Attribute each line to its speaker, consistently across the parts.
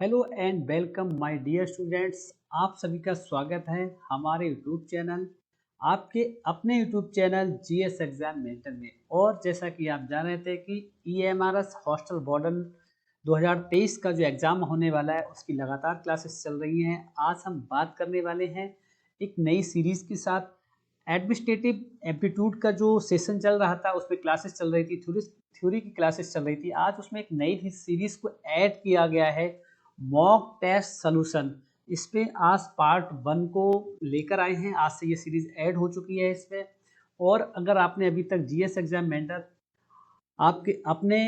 Speaker 1: Hello and welcome my dear students. आप सभी का स्वागत है हमारे यूट्यूब चैनल, आपके अपने YouTube channel GS exam mentor में। और जैसा कि आप जान रहे थे कि ईएमआरएस हॉस्टल वार्डन 2023 का जो एग्ज़ाम होने वाला है उसकी लगातार क्लासेस चल रही हैं। आज हम बात करने वाले हैं एक नई सीरीज़ के साथ। एडमिनिस्ट्रेटिव एप्टीट्यूड का जो सेशन चल रहा था उसमें क्लासेस चल रही थी, थ्योरी की क्लासेस चल रही थी। आज उसमें एक नई सीरीज़ को ऐड किया गया है, मॉक टेस्ट सॉल्यूशन। इस पे आज पार्ट 1 को लेकर आए हैं। आज से ये सीरीज ऐड हो चुकी है इसमें। और अगर आपने अभी तक जीएस एग्जाम मेंटर आपके अपने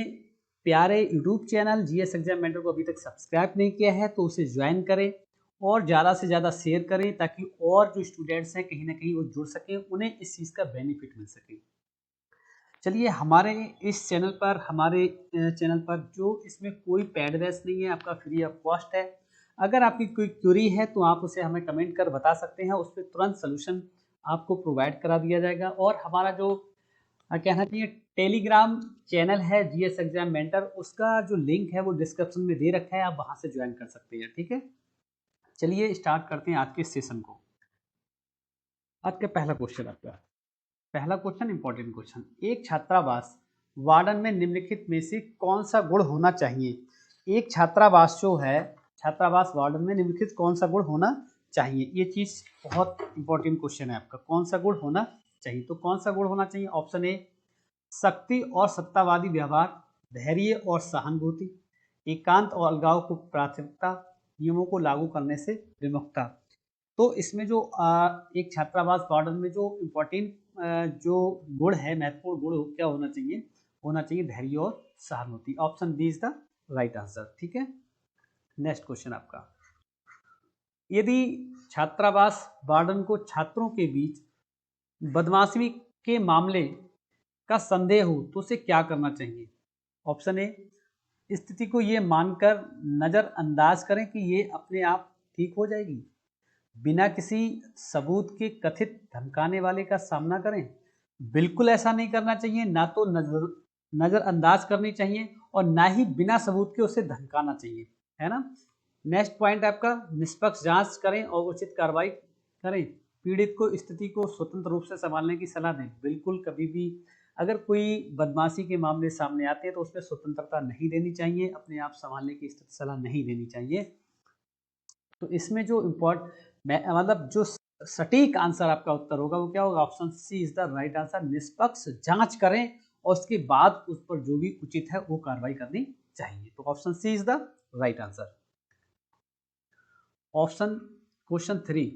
Speaker 1: प्यारे YouTube channel GS exam mentor को अभी तक सब्सक्राइब नहीं किया है तो उसे ज्वाइन करें और ज़्यादा से ज़्यादा शेयर करें ताकि और जो स्टूडेंट्स हैं कहीं ना कहीं वो जुड़ सकें, उन्हें इस चीज़ का बेनिफिट मिल सके। चलिए, हमारे चैनल पर जो इसमें कोई पेड बैच नहीं है, आपका फ्री ऑफ कॉस्ट है। अगर आपकी कोई क्वेरी है तो आप उसे हमें कमेंट कर बता सकते हैं, उस पर तुरंत सोल्यूशन आपको प्रोवाइड करा दिया जाएगा। और हमारा जो कहना चाहिए टेलीग्राम चैनल है जीएस एग्जाम मेंटर, उसका जो लिंक है वो डिस्क्रिप्शन में दे रखा है, आप वहां से ज्वाइन कर सकते हैं। ठीक है, चलिए स्टार्ट करते हैं आज के सेशन को। आज का पहला क्वेश्चन इंपॉर्टेंट क्वेश्चन। एक छात्रावास वार्डन में निम्नलिखित में से कौन सा गुण होना चाहिए? एक छात्रावास जो है, छात्रावास वार्डन में निम्नलिखित कौन सा गुण होना चाहिए? ये चीज बहुत इंपॉर्टेंट क्वेश्चन है आपका। कौन सा गुण होना चाहिए? तो कौन सा गुण होना चाहिए? ऑप्शन ए शक्ति और सत्तावादी व्यवहार, धैर्य और सहानुभूति, एकांत और अलगाव को प्राथमिकता, नियमों को लागू करने से विमुखता। तो इसमें जो एक छात्रावास वार्डन में जो इम्पोर्टेंट जो गुण है, महत्वपूर्ण गुण क्या होना चाहिए धैर्य और सहानुभूति। Option B is the right answer. ठीक है, नेक्स्ट क्वेश्चन आपका। यदि छात्रावास वार्डन को छात्रों के बीच बदमाशी के मामले का संदेह हो तो उसे क्या करना चाहिए? ऑप्शन ए स्थिति को ये मानकर नजरअंदाज करें कि ये अपने आप ठीक हो जाएगी, बिना किसी सबूत के कथित धमकाने वाले का सामना करें। बिल्कुल ऐसा नहीं करना चाहिए, ना तो नजरअंदाज करनी चाहिए और ना ही बिना सबूत के उसे धमकाना चाहिए, है ना। नेक्स्ट पॉइंट आपका, निष्पक्ष जांच करें और उचित कार्रवाई करें। पीड़ित को स्थिति को स्वतंत्र रूप से संभालने की सलाह दें। बिल्कुल कभी भी अगर कोई बदमाशी के मामले सामने आते हैं तो उसमें स्वतंत्रता नहीं देनी चाहिए, अपने आप संभालने की सलाह नहीं देनी चाहिए। तो इसमें जो मतलब जो सटीक आंसर आपका उत्तर होगा वो क्या होगा? Option C is the right answer. निष्पक्ष जांच करें और उसके बाद उस पर जो भी उचित है वो कार्रवाई करनी चाहिए। तो option C is the right answer. Option question 3,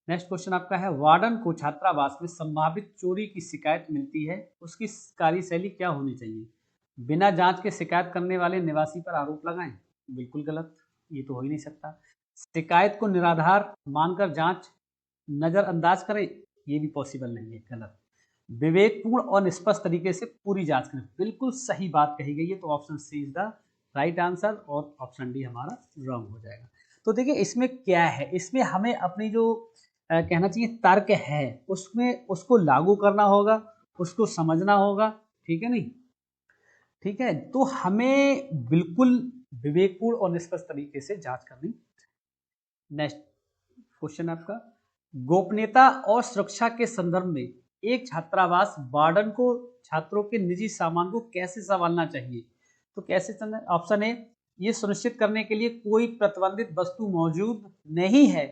Speaker 1: next question आपका है, वार्डन को छात्रावास में संभावित चोरी की शिकायत मिलती है, उसकी कार्यशैली क्या होनी चाहिए? बिना जांच के शिकायत करने वाले निवासी पर आरोप लगाएं। बिल्कुल गलत, ये तो हो ही नहीं सकता। शिकायत को निराधार मानकर जांच नजरअंदाज करें, ये भी पॉसिबल नहीं है, गलत। विवेकपूर्ण और निष्पक्ष तरीके से पूरी जांच करें, बिल्कुल सही बात कही गई है। तो option C is the right answer और ऑप्शन डी हमारा रॉन्ग हो जाएगा। तो देखिए इसमें क्या है, इसमें हमें अपनी जो कहना चाहिए तर्क है उसमें उसको लागू करना होगा, उसको समझना होगा। ठीक है नहीं? ठीक है, तो हमें बिल्कुल विवेकपूर्ण और निष्पक्ष तरीके से जांच करनी। नेक्स्ट क्वेश्चन आपका, गोपनीयता और सुरक्षा के संदर्भ में एक छात्रावास वार्डन को छात्रों के निजी सामान को कैसे संभालना चाहिए? तो कैसे? ऑप्शन ए ये सुनिश्चित करने के लिए कोई प्रतिबंधित वस्तु मौजूद नहीं है,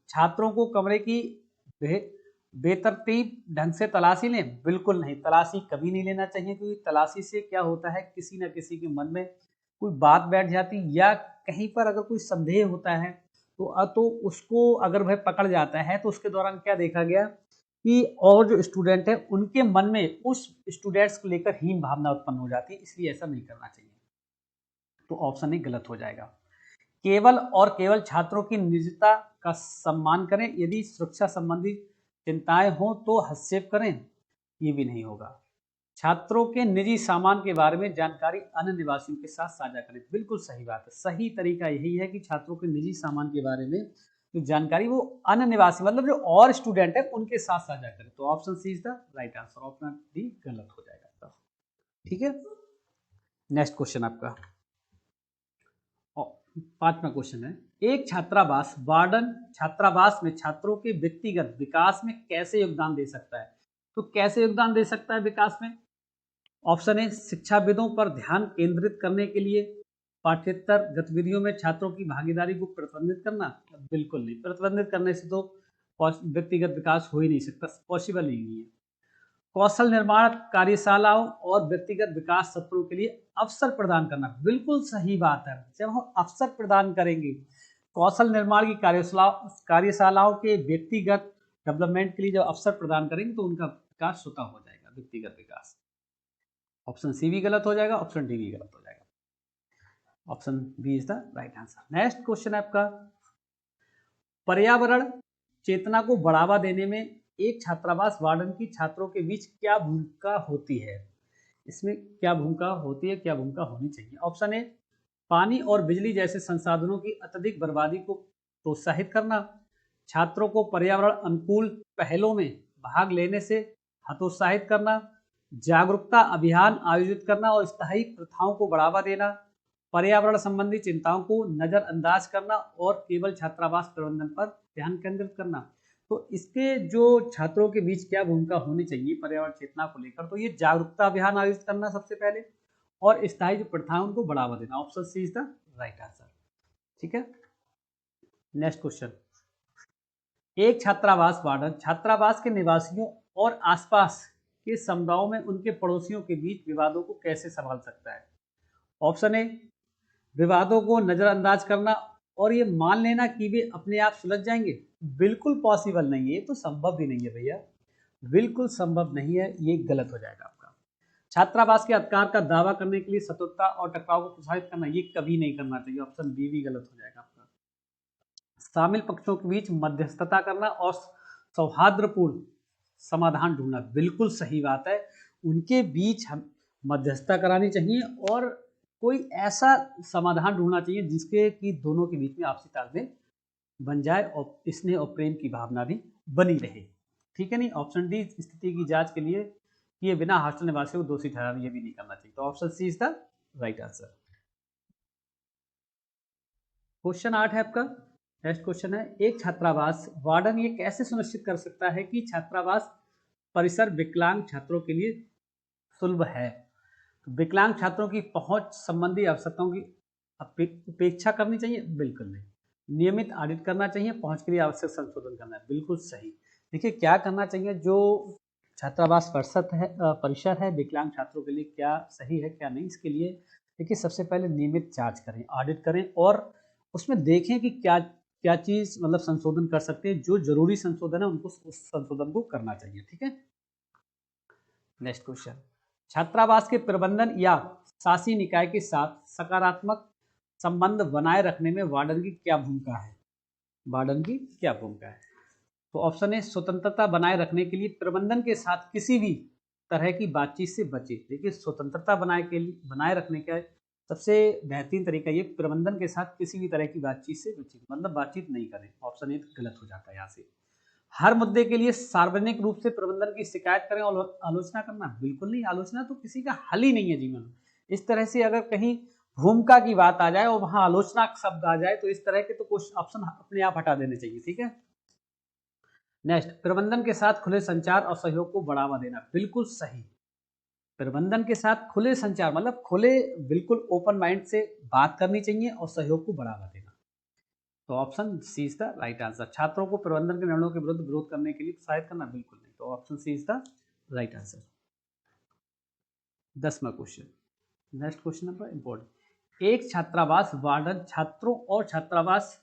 Speaker 1: छात्रों को कमरे की बे, बेतरतीब ढंग से तलाशी लें। बिल्कुल नहीं, तलाशी कभी नहीं लेना चाहिए, क्योंकि तलाशी से क्या होता है, किसी न किसी के मन में कोई बात बैठ जाती, या कहीं पर अगर कोई संदेह होता है तो उसको अगर वह पकड़ जाता है तो उसके दौरान क्या देखा गया कि और जो स्टूडेंट है उनके मन में उस स्टूडेंट्स को लेकर हीन भावना उत्पन्न हो जाती है, इसलिए ऐसा नहीं करना चाहिए। तो ऑप्शन ए गलत हो जाएगा। केवल और केवल छात्रों की निजता का सम्मान करें, यदि सुरक्षा संबंधी चिंताएं हो तो हस्तक्षेप करें, ये भी नहीं होगा। छात्रों के निजी सामान के बारे में जानकारी अन्य निवासियों के साथ साझा करें। बिल्कुल सही बात है, सही तरीका यही है कि छात्रों के निजी सामान के बारे में जो जानकारी वो अन्य निवासी मतलब जो और स्टूडेंट है उनके साथ साझा करें। तो option C is the right answer, option D गलत हो जाएगा। ठीक है, नेक्स्ट क्वेश्चन आपका। 5वां क्वेश्चन है, एक छात्रावास वार्डन छात्रावास में छात्रों के व्यक्तिगत विकास में कैसे योगदान दे सकता है? तो कैसे योगदान दे सकता है विकास में? ऑप्शन ए, शिक्षाविदों पर ध्यान केंद्रित करने के लिए, पाठ्येतर गतिविधियों में छात्रों की भागीदारी को प्रतिबंधित करना, बिल्कुल नहीं, प्रतिबंधित करने से तो व्यक्तिगत विकास हो ही नहीं सकता, पॉसिबल ही नहीं है। कौशल निर्माण कार्यशालाओं और व्यक्तिगत विकास सत्रों के लिए अवसर प्रदान करना, बिल्कुल सही बात है। जब हम अवसर प्रदान करेंगे, कौशल निर्माण की कार्यशालाओं के व्यक्तिगत डेवलपमेंट के लिए जब अवसर प्रदान करेंगे तो उनका विकास स्वतः हो जाएगा, व्यक्तिगत विकास। ऑप्शन सी भी गलत हो जाएगा, ऑप्शन डी भी गलत हो जाएगा, option B is the right answer. Next question है आपका, पर्यावरण चेतना को बढ़ावा देने में एक छात्रावास वार्डन की छात्रों के बीच क्या भूमिका होती है? इसमें क्या भूमिका होती है, क्या भूमिका होनी चाहिए? ऑप्शन ए, पानी और बिजली जैसे संसाधनों की अत्यधिक बर्बादी को प्रोत्साहित करना, छात्रों को पर्यावरण अनुकूल पहलों में भाग लेने से हतोत्साहित करना, जागरूकता अभियान आयोजित करना और स्थायी प्रथाओं को बढ़ावा देना, पर्यावरण संबंधी चिंताओं को नजरअंदाज करना और केवल छात्रावास प्रबंधन पर ध्यान केंद्रित करना। तो इसके जो छात्रों के बीच क्या भूमिका होनी चाहिए पर्यावरण चेतना को लेकर, तो ये जागरूकता अभियान आयोजित करना सबसे पहले, और स्थायी जो प्रथाएं उनको बढ़ावा देना। Option C is the right answer. ठीक है, नेक्स्ट क्वेश्चन, एक छात्रावास वार्डन छात्रावास के निवासियों और आसपास के समुदायों में उनके पड़ोसियों के बीच विवादों को कैसे संभाल सकता है? ऑप्शन ए, विवादों को नजरअंदाज करना और ये मान लेना कि वे अपने आप सुलझ जाएंगे, बिल्कुल पॉसिबल नहीं है, ये तो संभव भी नहीं है भैया, बिल्कुल संभव नहीं है, ये गलत हो जाएगा आपका। छात्रावास के अधिकार का दावा करने के लिए सतर्कता और टकराव को प्रोत्साहित करना, ये कभी नहीं करना चाहिए, ऑप्शन बी भी गलत हो जाएगा आपका। शामिल पक्षों के बीच मध्यस्थता करना और सौहार्दपूर्ण समाधान ढूंढना, बिल्कुल सही बात है, उनके बीच हम मध्यस्थता करानी चाहिए और कोई ऐसा समाधान ढूंढना चाहिए जिसके कि दोनों के बीच में आपसी तालमेल बन जाए और स्नेह और प्रेम की भावना भी बनी रहे। ठीक है नहीं, ऑप्शन डी, स्थिति की जांच के लिए ये बिना हॉस्टल निवासियों को दोषी ठहराना, ये भी नहीं करना चाहिए, तो option C is the right answer. Question 8 है आपका, नेक्स्ट क्वेश्चन है, एक छात्रावास वार्डन ये कैसे सुनिश्चित कर सकता है कि छात्रावास परिसर विकलांग छात्रों के लिए सुलभ है? विकलांग छात्रों की पहुंच संबंधी आवश्यकताओं की उपेक्षा करनी चाहिए, बिल्कुल नहीं। नियमित ऑडिट करना चाहिए, पहुंच के लिए आवश्यक संशोधन करना है, बिल्कुल सही। देखिए क्या करना चाहिए, जो छात्रावास परिसर है विकलांग छात्रों के लिए क्या सही है क्या नहीं, इसके लिए देखिए सबसे पहले नियमित जांच करें, ऑडिट करें और उसमें देखें कि क्या क्या चीज मतलब संशोधन कर सकते हैं, जो जरूरी संशोधन है उनको उस संशोधन को करना चाहिए। ठीक है, नेक्स्ट क्वेश्चन, छात्रावास के प्रबंधन या शासी निकाय के साथ सकारात्मक संबंध बनाए रखने में वार्डन की क्या भूमिका है? वार्डन की क्या भूमिका है? तो ऑप्शन ए, स्वतंत्रता बनाए रखने के लिए प्रबंधन के साथ किसी भी तरह की बातचीत से बचे। देखिए स्वतंत्रता बनाए रखने का सबसे बेहतरीन तरीका ये, प्रबंधन के साथ किसी भी तरह की बातचीत से बचे, मतलब बातचीत नहीं करें, ऑप्शन ए गलत हो जाता है यहाँ से। हर मुद्दे के लिए सार्वजनिक रूप से प्रबंधन की शिकायत करें और आलोचना करना, बिल्कुल नहीं, आलोचना तो किसी का हल ही नहीं है जीवन में। इस तरह से अगर कहीं भूमिका की बात आ जाए और वहां आलोचना शब्द आ जाए तो इस तरह के तो कुछ ऑप्शन अपने आप हटा देने चाहिए। ठीक है, नेक्स्ट, प्रबंधन के साथ खुले संचार और सहयोग को बढ़ावा देना, बिल्कुल सही। प्रबंधन के साथ खुले संचार मतलब खुले, बिल्कुल ओपन माइंड से बात करनी चाहिए और सहयोग को बढ़ावा देना, तो option C is the right answer. छात्रों को प्रबंधन के निर्णयों के विरुद्ध विरोध करने के लिए प्रोत्साहित करना, बिल्कुल नहीं, तो option C is the right answer. 10वां question, next question number important, एक छात्रावास वार्डन छात्रों और छात्रावास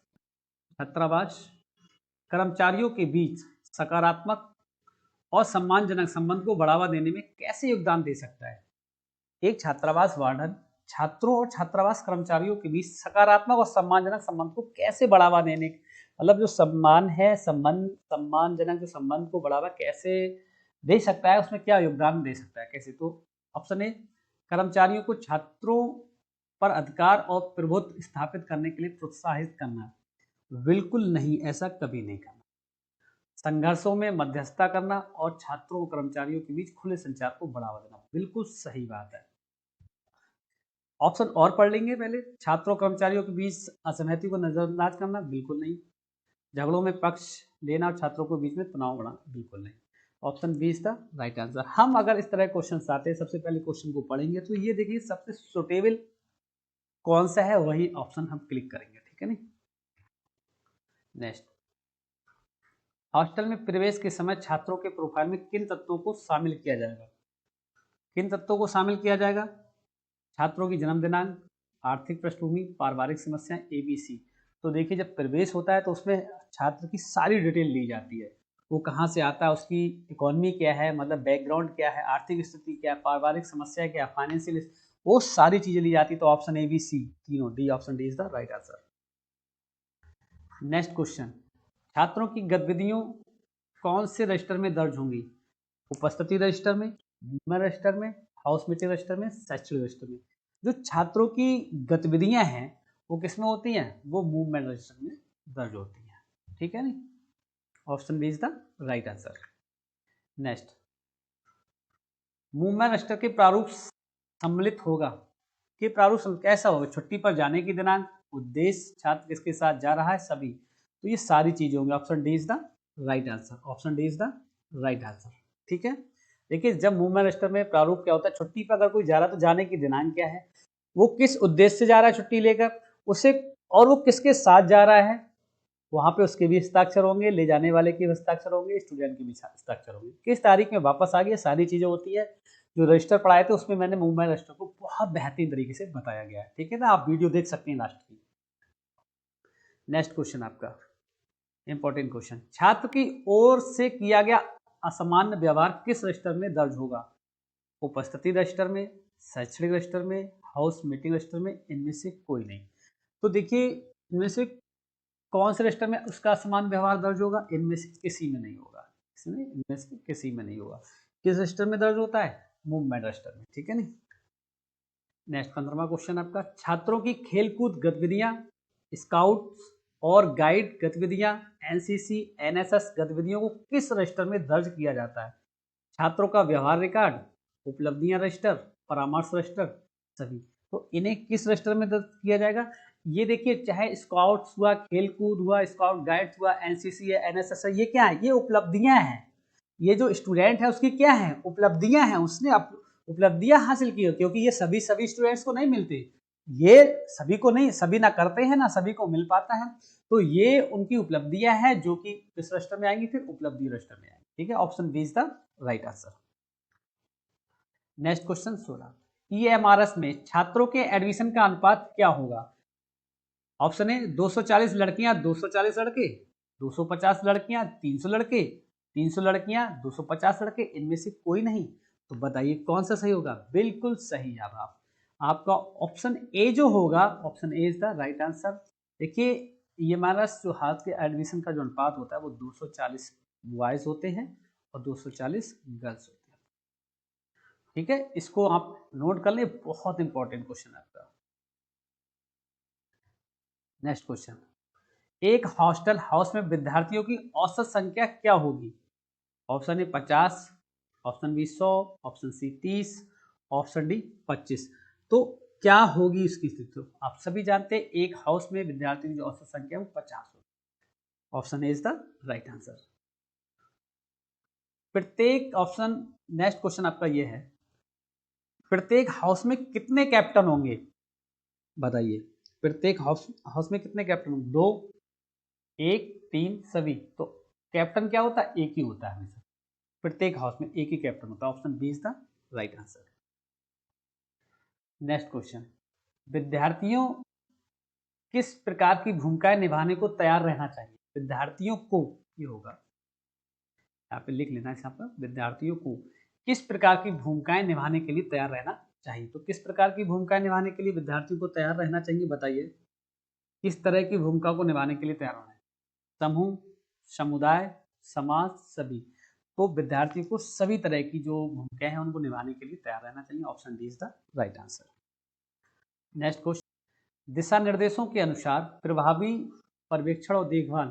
Speaker 1: कर्मचारियों के बीच सकारात्मक और सम्मानजनक संबंध को बढ़ावा देने में कैसे योगदान दे सकता है? एक छात्रावास वार्डन छात्रों और छात्रावास कर्मचारियों के बीच सकारात्मक और सम्मानजनक संबंध को कैसे बढ़ावा देने, मतलब जो सम्मान है, सम्मानजनक जो संबंध को बढ़ावा कैसे दे सकता है, उसमें क्या योगदान दे सकता है, कैसे? तो ऑप्शन ए, कर्मचारियों को छात्रों पर अधिकार और प्रभुत्व स्थापित करने के लिए प्रोत्साहित करना, बिल्कुल नहीं, ऐसा कभी नहीं करना। संघर्षों में मध्यस्थता करना और छात्रों और कर्मचारियों के बीच खुले संचार को बढ़ावा देना, बिल्कुल सही बात है। ऑप्शन और पढ़ लेंगे पहले। छात्रों कर्मचारियों के बीच असहमति को नजरअंदाज करना, बिल्कुल नहीं। झगड़ों में पक्ष लेना और छात्रों के बीच में तनाव बढ़ाना, बिल्कुल नहीं। Option B is the right answer. हम अगर इस तरह क्वेश्चन आते हैं, सबसे पहले क्वेश्चन को पढ़ेंगे तो ये देखिए सबसे सुटेबल कौन सा है, वही ऑप्शन हम क्लिक करेंगे, ठीक है नहीं। नेक्स्ट, हॉस्टल में प्रवेश के समय छात्रों के प्रोफाइल में किन तत्वों को शामिल किया जाएगा? किन तत्वों को शामिल किया जाएगा? छात्रों की जन्म दिनांक, आर्थिक पृष्ठभूमि, पारिवारिक समस्याएं, ABC। तो देखिए जब प्रवेश होता है तो उसमें छात्र की सारी डिटेल ली जाती है, वो कहाँ से आता है, उसकी इकोनॉमी क्या है, मतलब बैकग्राउंड क्या है, आर्थिक स्थिति क्या है, पारिवारिक समस्या क्या है, फाइनेंशियल, वो सारी चीजें ली जाती है। तो ऑप्शन ABC तीनों, D, option D is the right answer. Next question, छात्रों की गतिविधियों कौन से रजिस्टर में दर्ज होंगी? उपस्थिति रजिस्टर में, मूवमेंट रजिस्टर में, हाउस मीटिंग रजिस्टर में, शैक्षणिक रजिस्टर में। जो छात्रों की गतिविधियां हैं वो किस में होती हैं? वो मूवमेंट रजिस्टर में दर्ज होती हैं, ठीक है नहीं। Option B is the right answer. Next, movement register के प्रारूप सम्मिलित होगा कि प्रारूप कैसा होगा? छुट्टी पर जाने की दिनांक, उद्देश्य, छात्र किसके साथ जा रहा है, सभी। तो ये सारी चीजें होंगी। Option D is the right answer. Option D is the right answer, ठीक है। देखिए जब मूवमेंट रजिस्टर में प्रारूप क्या होता है, छुट्टी पर अगर कोई जा रहा है तो जाने की दिनांक क्या है, वो किस उद्देश्य से जा रहा है छुट्टी लेकर, उसे, और वो किसके साथ जा रहा है, वहां पे उसके भी हस्ताक्षर होंगे, ले जाने वाले के भी हस्ताक्षर होंगे, स्टूडेंट के भी हस्ताक्षर होंगे, किस तारीख में वापस आ गया, सारी चीजें होती है। जो रजिस्टर पढ़ाए थे उसमें मैंने मूवमेंट रजिस्टर को बहुत बेहतरीन तरीके से बताया गया है, ठीक है ना। आप वीडियो देख सकते हैं लास्ट की। नेक्स्ट क्वेश्चन आपका इंपॉर्टेंट क्वेश्चन, छात्र की ओर से किया गया असामान्य व्यवहार किस रजिस्टर में दर्ज होगा? उपस्थिति रजिस्टर में, शैक्षणिक रजिस्टर में, हाउस मीटिंग रजिस्टर में, इनमें से कोई नहीं। तो देखिए इनमें से कौन से रजिस्टर में उसका समान व्यवहार दर्ज होगा? इनमें से किसी में नहीं होगा, इनमें से किसी में नहीं होगा। किस रजिस्टर में दर्ज होता है? मूवमेंट रजिस्टर में, ठीक है नहीं। नेक्स्ट 15वां क्वेश्चन आपका, छात्रों की खेलकूद गतिविधियां, स्काउट और गाइड गतिविधियां, NCC NSS गतिविधियों को किस रजिस्टर में दर्ज किया जाता है? छात्रों का व्यवहार रिकॉर्ड, उपलब्धियां रजिस्टर, परामर्श रजिस्टर, सभी। तो इन्हें किस रजिस्टर में दर्ज किया जाएगा? ये देखिए चाहे स्काउट्स हुआ, खेलकूद हुआ, स्काउट गाइड्स हुआ, NCC है, NSS है, ये क्या है? ये उपलब्धियां हैं। ये जो स्टूडेंट है उसकी क्या है? उपलब्धियां हैं। उसने उपलब्धियां हासिल की, क्योंकि ये सभी स्टूडेंट्स को नहीं मिलते, ये सभी को नहीं, सभी ना करते हैं ना सभी को मिल पाता है। तो ये उनकी उपलब्धियां हैं जो कि किस रजिस्टर में आएंगी? फिर उपलब्धि रजिस्टर में आएंगी, ठीक है। Option B is the right answer. Next question 16, EMRS में छात्रों के एडमिशन का अनुपात क्या होगा? ऑप्शन ए 240 लड़कियां 240 लड़के, 250 लड़कियां 300 लड़के, 300 लड़कियां 250 लड़के, इनमें से कोई नहीं। तो बताइए कौन सा सही होगा? बिल्कुल सही। अब आपका ऑप्शन ए जो होगा, option A is the right answer. देखिए ये हमारा जो हाथ के एडमिशन का जो अनुपात होता है वो 240 बॉयज होते हैं और 240 गर्ल्स होते हैं, ठीक है। इसको आप नोट कर ले, बहुत इंपॉर्टेंट क्वेश्चन है आपका। नेक्स्ट क्वेश्चन, एक हॉस्टल हाउस में विद्यार्थियों की औसत संख्या क्या होगी? Option A 50, option B 100, option C 30, option D 25। तो क्या होगी इसकी स्थिति? तो आप सभी जानते हैं एक हाउस में विद्यार्थियों की जो औसत संख्या है वो 50 होगी। Option A is the right answer. प्रत्येक ऑप्शन, नेक्स्ट क्वेश्चन आपका ये है, प्रत्येक हाउस में कितने कैप्टन होंगे? बताइए प्रत्येक हाउस में कितने कैप्टन होंगे? 2, 1, 3, सभी। तो कैप्टन क्या होता है? एक ही होता है हमेशा, प्रत्येक हाउस में एक ही कैप्टन होता है। Option B is the right answer. Next question, विद्यार्थियों किस प्रकार की भूमिकाएं निभाने को तैयार रहना चाहिए? विद्यार्थियों को, ये होगा यहाँ पे लिख लेना है, यहाँ पर विद्यार्थियों को किस प्रकार की भूमिकाएं निभाने के लिए तैयार रहना चाहिए। तो किस प्रकार की भूमिकाएं निभाने के लिए विद्यार्थियों को तैयार रहना चाहिए? बताइए किस तरह की भूमिका को निभाने के लिए तैयार होना है? समूह, समुदाय, समाज, सभी। तो विद्यार्थियों को सभी तरह की जो भूमिकाएं हैं उनको निभाने के लिए तैयार रहना चाहिए। Option D is the right answer. Next question, दिशा निर्देशों के अनुसार प्रभावी पर्यवेक्षण और देखभाल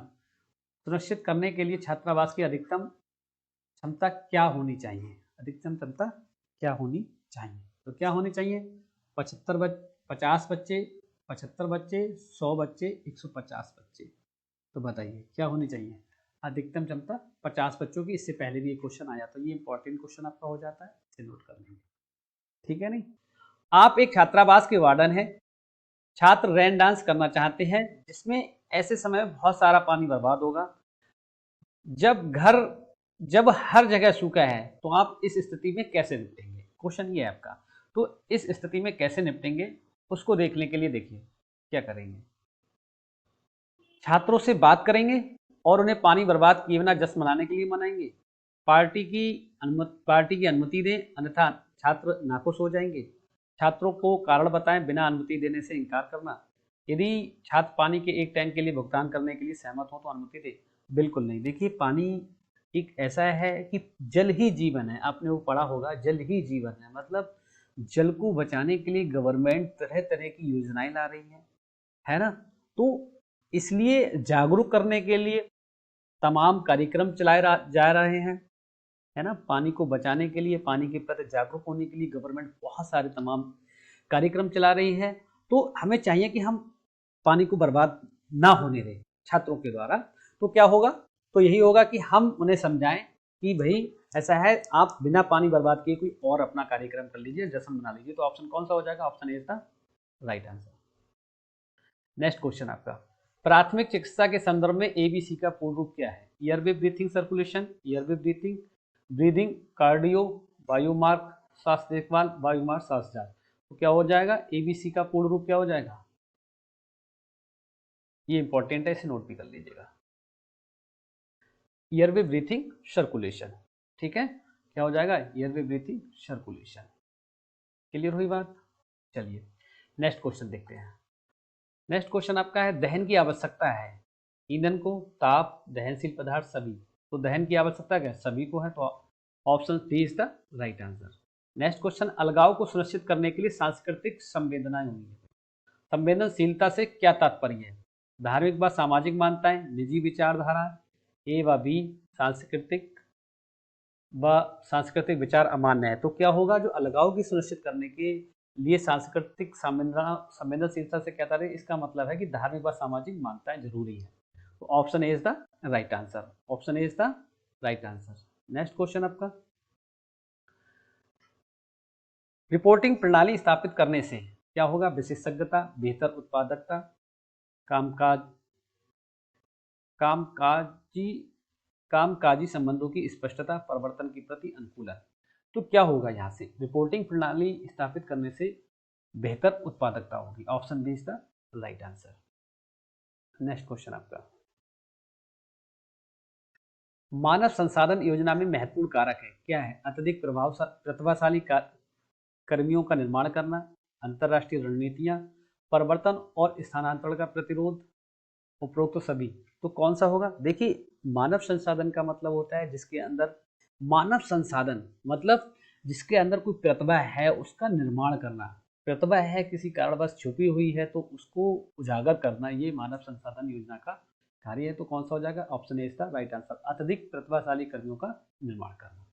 Speaker 1: सुनिश्चित करने के लिए छात्रावास की अधिकतम क्षमता क्या होनी चाहिए? अधिकतम क्षमता क्या होनी चाहिए? तो क्या होनी चाहिए? 75 50 बच्चे, 75 बच्चे, 100 बच्चे, 150 बच्चे। तो बताइए क्या होनी चाहिए? अधिकतम क्षमता 50 बच्चों की। इससे पहले भी एक क्वेश्चन आया, तो ये इंपॉर्टेंट क्वेश्चन आपका हो जाता है, इसे नोट कर लेंगे। ठीक है नहीं? आप एक छात्रावास के वार्डन हैं, छात्र रेन डांस करना चाहते हैं, जिसमें ऐसे समय में बहुत सारा पानी बर्बाद होगा। जब हर जगह सूखा है, तो आप इस स्थिति में कैसे निपटेंगे? क्वेश्चन ये है आपका। तो इस स्थिति में कैसे निपटेंगे, उसको देखने के लिए देखिए क्या करेंगे। छात्रों से बात करेंगे और उन्हें पानी बर्बाद किए बिना जश्न मनाने के लिए मनाएंगे। पार्टी की अनुमति दें, अन्यथा छात्र नाखुश हो जाएंगे। छात्रों को कारण बताएं, बिना अनुमति देने से इनकार करना। यदि छात्र पानी के एक टैंक के लिए भुगतान करने के लिए सहमत हो तो अनुमति दे। बिल्कुल नहीं। देखिए पानी एक ऐसा है कि जल ही जीवन है, आपने वो पढ़ा होगा, जल ही जीवन है। मतलब जल को बचाने के लिए गवर्नमेंट तरह तरह की योजनाएं ला रही है ना। तो इसलिए जागरूक करने के लिए तमाम कार्यक्रम चलाए जा रहे हैं, है ना। पानी को बचाने के लिए, पानी के प्रति जागरूक होने के लिए गवर्नमेंट बहुत सारे तमाम कार्यक्रम चला रही है। तो हमें चाहिए कि हम पानी को बर्बाद ना होने दें छात्रों के द्वारा। तो क्या होगा? तो यही होगा कि हम उन्हें समझाएं कि भाई ऐसा है, आप बिना पानी बर्बाद किए कोई और अपना कार्यक्रम कर लीजिए, जश्न बना लीजिए। तो ऑप्शन कौन सा हो जाएगा? Option A is the right answer. Next question आपका, प्राथमिक चिकित्सा के संदर्भ में एबीसी का पूर्ण रूप क्या है? Airway breathing circulation, airway breathing, cardio, वायुमार्ग, श्वास देखभाल, वायुमार्ग, श्वास जांच। तो क्या हो जाएगा? एबीसी का पूर्ण रूप क्या हो जाएगा? ये इंपॉर्टेंट है, इसे नोट भी कर लीजिएगा। Airway breathing circulation. ठीक है, क्या हो जाएगा? Airway breathing circulation. क्लियर हुई बात? चलिए नेक्स्ट क्वेश्चन देखते हैं। नेक्स्ट क्वेश्चन आपका है, दहन की आवश्यकता है ईंधन को, ताप, दहनशील पदार्थ, सभी। तो दहन की आवश्यकता क्या? सभी को है। तो option C is the right answer. Next question, अलगाव को सुनिश्चित करने के लिए सांस्कृतिक संवेदनाएं होंगी। संवेदनशीलता से क्या तात्पर्य है? धार्मिक व सामाजिक मान्यताएं, निजी विचारधारा, ए व बी सांस्कृतिक विचार अमान्य है। तो क्या होगा? जो अलगाव की सुनिश्चित करने के लिए सांस्कृतिक संवेदनशीलता से क्या तात्पर्य? इसका मतलब है कि धार्मिक व सामाजिक मान्यताएं जरूरी है। तो option A is the right answer. Option A is the right answer. Next question आपका, रिपोर्टिंग प्रणाली स्थापित करने से क्या होगा? विशेषज्ञता, बेहतर उत्पादकता, कामकाज कामकाजी कामकाजी संबंधों की स्पष्टता, परिवर्तन के प्रति अनुकूलन। तो क्या होगा यहाँ से? रिपोर्टिंग प्रणाली स्थापित करने से बेहतर उत्पादकता होगी। Option B is the right answer. Next question आपका, मानव संसाधन योजना में महत्वपूर्ण कारक है, क्या है? अत्यधिक प्रतिभाशाली कर्मियों का निर्माण करना, अंतर्राष्ट्रीय रणनीतियां, परिवर्तन और स्थानांतरण का प्रतिरोध, उपरोक्त सभी। तो कौन सा होगा? देखिए मानव संसाधन का मतलब होता है जिसके अंदर, मानव संसाधन मतलब जिसके अंदर कोई प्रतिभा है उसका निर्माण करना। प्रतिभा है किसी कारणवश छुपी हुई है तो उसको उजागर करना, ये मानव संसाधन योजना का कार्य है। तो कौन सा हो जाएगा? Option A is the right answer, अत्यधिक प्रतिभाशाली कर्मियों का निर्माण करना।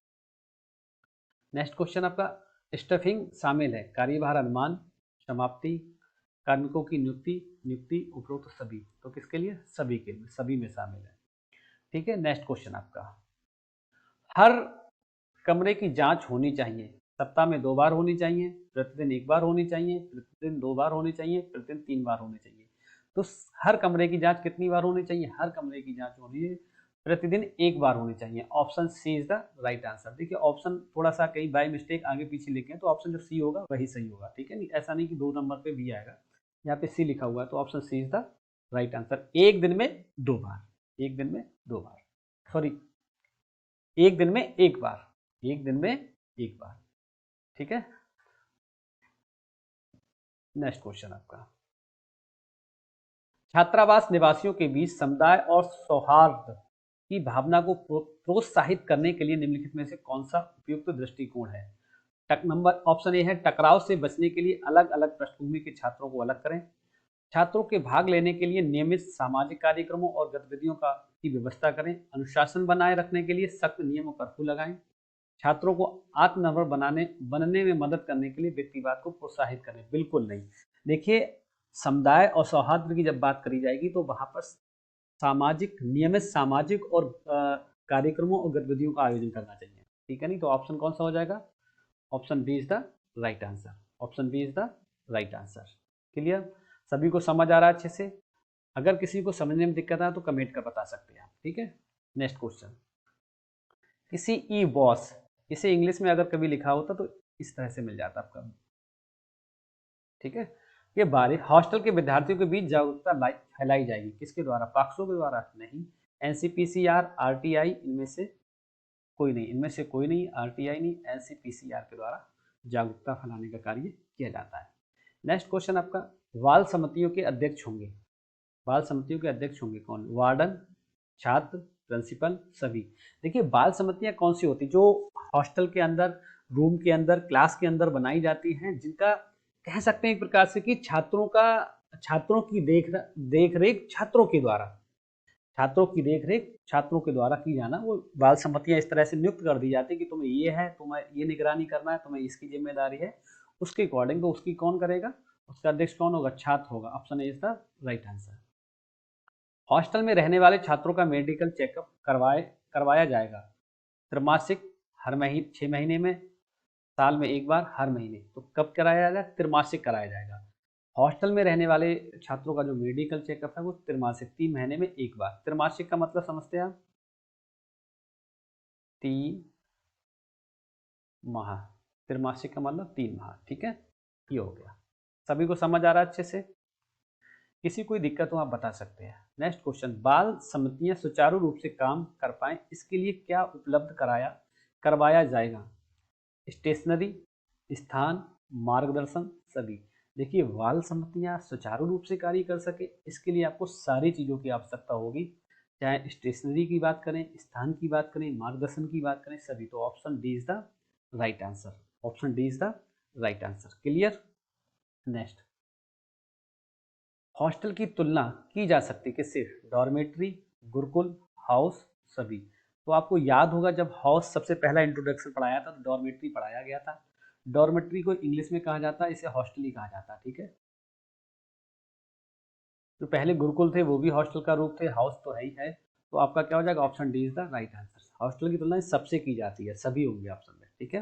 Speaker 1: नेक्स्ट क्वेश्चन आपका, स्टफिंग शामिल है कार्यभार अनुमान, समाप्ति, कार्मिकों की नियुक्ति, उपरोक्त सभी। तो किसके लिए? सभी के लिए, सभी में शामिल है। ठीक है, नेक्स्ट क्वेश्चन आपका, हर कमरे की जांच होनी चाहिए, सप्ताह में 2 बार होनी चाहिए, प्रतिदिन 1 बार होनी चाहिए, प्रतिदिन 2 बार होनी चाहिए, प्रतिदिन 3 बार होनी चाहिए। तो हर कमरे की जांच कितनी बार होनी चाहिए? हर कमरे की जांच होनी है प्रतिदिन 1 बार होनी चाहिए। Option C is the right answer. देखिए ऑप्शन थोड़ा सा कहीं बाय मिस्टेक आगे पीछे लिखे हैं, तो ऑप्शन जो सी होगा वही सही होगा। ठीक है, नहीं ऐसा नहीं कि 2 नंबर पे बी आएगा, यहाँ पे सी लिखा हुआ है। तो option C is the right answer. एक दिन में 2 बार, एक दिन में 2 बार, सॉरी एक दिन में 1 बार, एक दिन में 1 बार। ठीक है, नेक्स्ट क्वेश्चन आपका, छात्रावास निवासियों के बीच समुदाय और सौहार्द की भावना को प्रोत्साहित करने के लिए निम्नलिखित में से कौन सा उपयुक्त दृष्टिकोण है? नंबर ऑप्शन ए है, टकराव से बचने के लिए अलग अलग पृष्ठभूमि के छात्रों को अलग करें, छात्रों के भाग लेने के लिए नियमित सामाजिक कार्यक्रमों और गतिविधियों की व्यवस्था करें, अनुशासन बनाए रखने के लिए सख्त नियम और कर्फ्यू लगाएं, छात्रों को आत्मनिर्भर बनने में मदद करने के लिए व्यक्तिवाद को प्रोत्साहित करें। बिल्कुल नहीं। देखिए, समुदाय और सौहार्द की जब बात करी जाएगी तो वहां पर सामाजिक, नियमित सामाजिक और कार्यक्रमों और गतिविधियों का आयोजन करना चाहिए। ठीक है, नहीं तो ऑप्शन कौन सा हो जाएगा? Option B is the right answer. Option B is the right answer. Clear? सभी को समझ आ रहा है अच्छे से? अगर किसी को समझने में दिक्कत आए तो कमेंट कर बता सकते हैं आप। ठीक है, नेक्स्ट क्वेश्चन। किसी ई बॉस, इसे इंग्लिश में अगर कभी लिखा होता तो इस तरह से मिल जाता आपका। ठीक है, ये बारे हॉस्टल के विद्यार्थियों के बीच जागरूकता फैलाई जाएगी, किसके द्वारा? पाक्सो के द्वारा? नहीं। एनसीपीसीआर, आरटीआई, इनमें से कोई नहीं। इनमें से कोई नहीं, आरटीआई नहीं, एनसीपीसीआर के द्वारा जागरूकता फैलाने का कार्य किया जाता है। नेक्स्ट क्वेश्चन आपका, बाल समितियों के अध्यक्ष होंगे। बाल समितियों के अध्यक्ष होंगे कौन? वार्डन, छात्र, प्रिंसिपल, सभी। देखिए, बाल समितियां कौन सी होती? जो हॉस्टल के अंदर, रूम के अंदर, क्लास के अंदर बनाई जाती हैं, जिनका कह सकते हैं एक प्रकार से कि छात्रों की देख रेख छात्रों के द्वारा की जाना, वो बाल समितियां इस तरह से नियुक्त कर दी जाती है कि तुम्हें ये है, तुम्हें ये निगरानी करना है, तुम्हें इसकी जिम्मेदारी है, उसके अकॉर्डिंग तो उसकी कौन करेगा? उसका अध्यक्ष कौन होगा? छात्र होगा। Option A is the right answer. Hostel में रहने वाले छात्रों का मेडिकल चेकअप करवाया जाएगा। त्रैमासिक, हर महीने, 6 महीने में, साल में एक बार, हर महीने। तो कब कराया जाएगा? त्रैमासिक कराया जाएगा। हॉस्टल में रहने वाले छात्रों का जो मेडिकल चेकअप है वो त्रैमासिक, 3 महीने में एक बार। त्रैमासिक का मतलब समझते हैं आप? 3 माह। त्रैमासिक का मतलब 3 माह। ठीक है, ये हो गया। सभी को समझ आ रहा है अच्छे से? किसी कोई दिक्कत हो आप बता सकते हैं। नेक्स्ट क्वेश्चन, बाल समितियां सुचारू रूप से काम कर पाए इसके लिए क्या उपलब्ध करवाया जाएगा? स्टेशनरी, स्थान, मार्गदर्शन, सभी। देखिए, बाल समितियां सुचारू रूप से कार्य कर सके इसके लिए आपको सारी चीज़ों की आवश्यकता होगी, चाहे स्टेशनरी की बात करें, स्थान की बात करें, मार्गदर्शन की बात करें, सभी। तो option D is the right answer. Option D is the right answer. Clear? Next, hostel की तुलना की जा सकती है किससे? डॉर्मेट्री, गुरुकुल, हाउस, सभी। तो आपको याद होगा जब हाउस सबसे पहला इंट्रोडक्शन पढ़ाया था तो डॉर्मेट्री पढ़ाया गया था। डॉर्मेट्री को इंग्लिश में कहा जाता है, इसे हॉस्टल ही कहा जाता है। ठीक है, जो पहले गुरुकुल थे वो भी हॉस्टल का रूप थे, हाउस तो है ही है। तो आपका क्या हो जाएगा? Option D is the right answer. Hostel की तुलना सबसे की जाती है, सभी होंगे ऑप्शन में। ठीक है,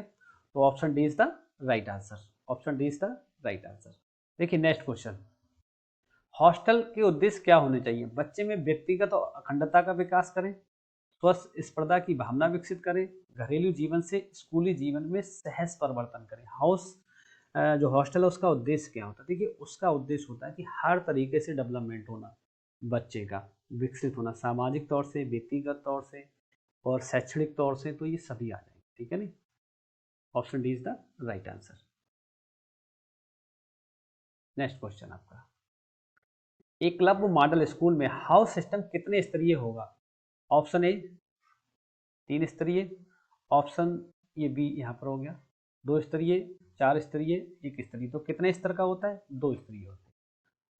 Speaker 1: तो option D is the right answer. Option D is the right answer. देखिए, नेक्स्ट क्वेश्चन, हॉस्टल के उद्देश्य क्या होने चाहिए? बच्चे में व्यक्तिगत और अखंडता का विकास करें, स्वस्थ स्पर्धा की भावना विकसित करें, घरेलू जीवन से स्कूली जीवन में सहज परिवर्तन करें। जो हॉस्टल है उसका उद्देश्य क्या होता है? देखिए, उसका उद्देश्य होता है कि हर तरीके से डेवलपमेंट होना, बच्चे का विकसित होना, सामाजिक तौर से, व्यक्तिगत तौर से और शैक्षणिक तौर से, तो ये सभी आ जाएंगे। ठीक है, नहीं? Option D is the right answer. Next question आपका, एकलव्य मॉडल स्कूल में हाउस सिस्टम कितने स्तरीय होगा? ऑप्शन ए 3 स्तरीय, ऑप्शन ये बी यहाँ पर हो गया 2 स्तरीय, 4 स्तरीय, 1 स्तरीय। तो कितने स्तर का होता है? 2 स्तरीय होता है।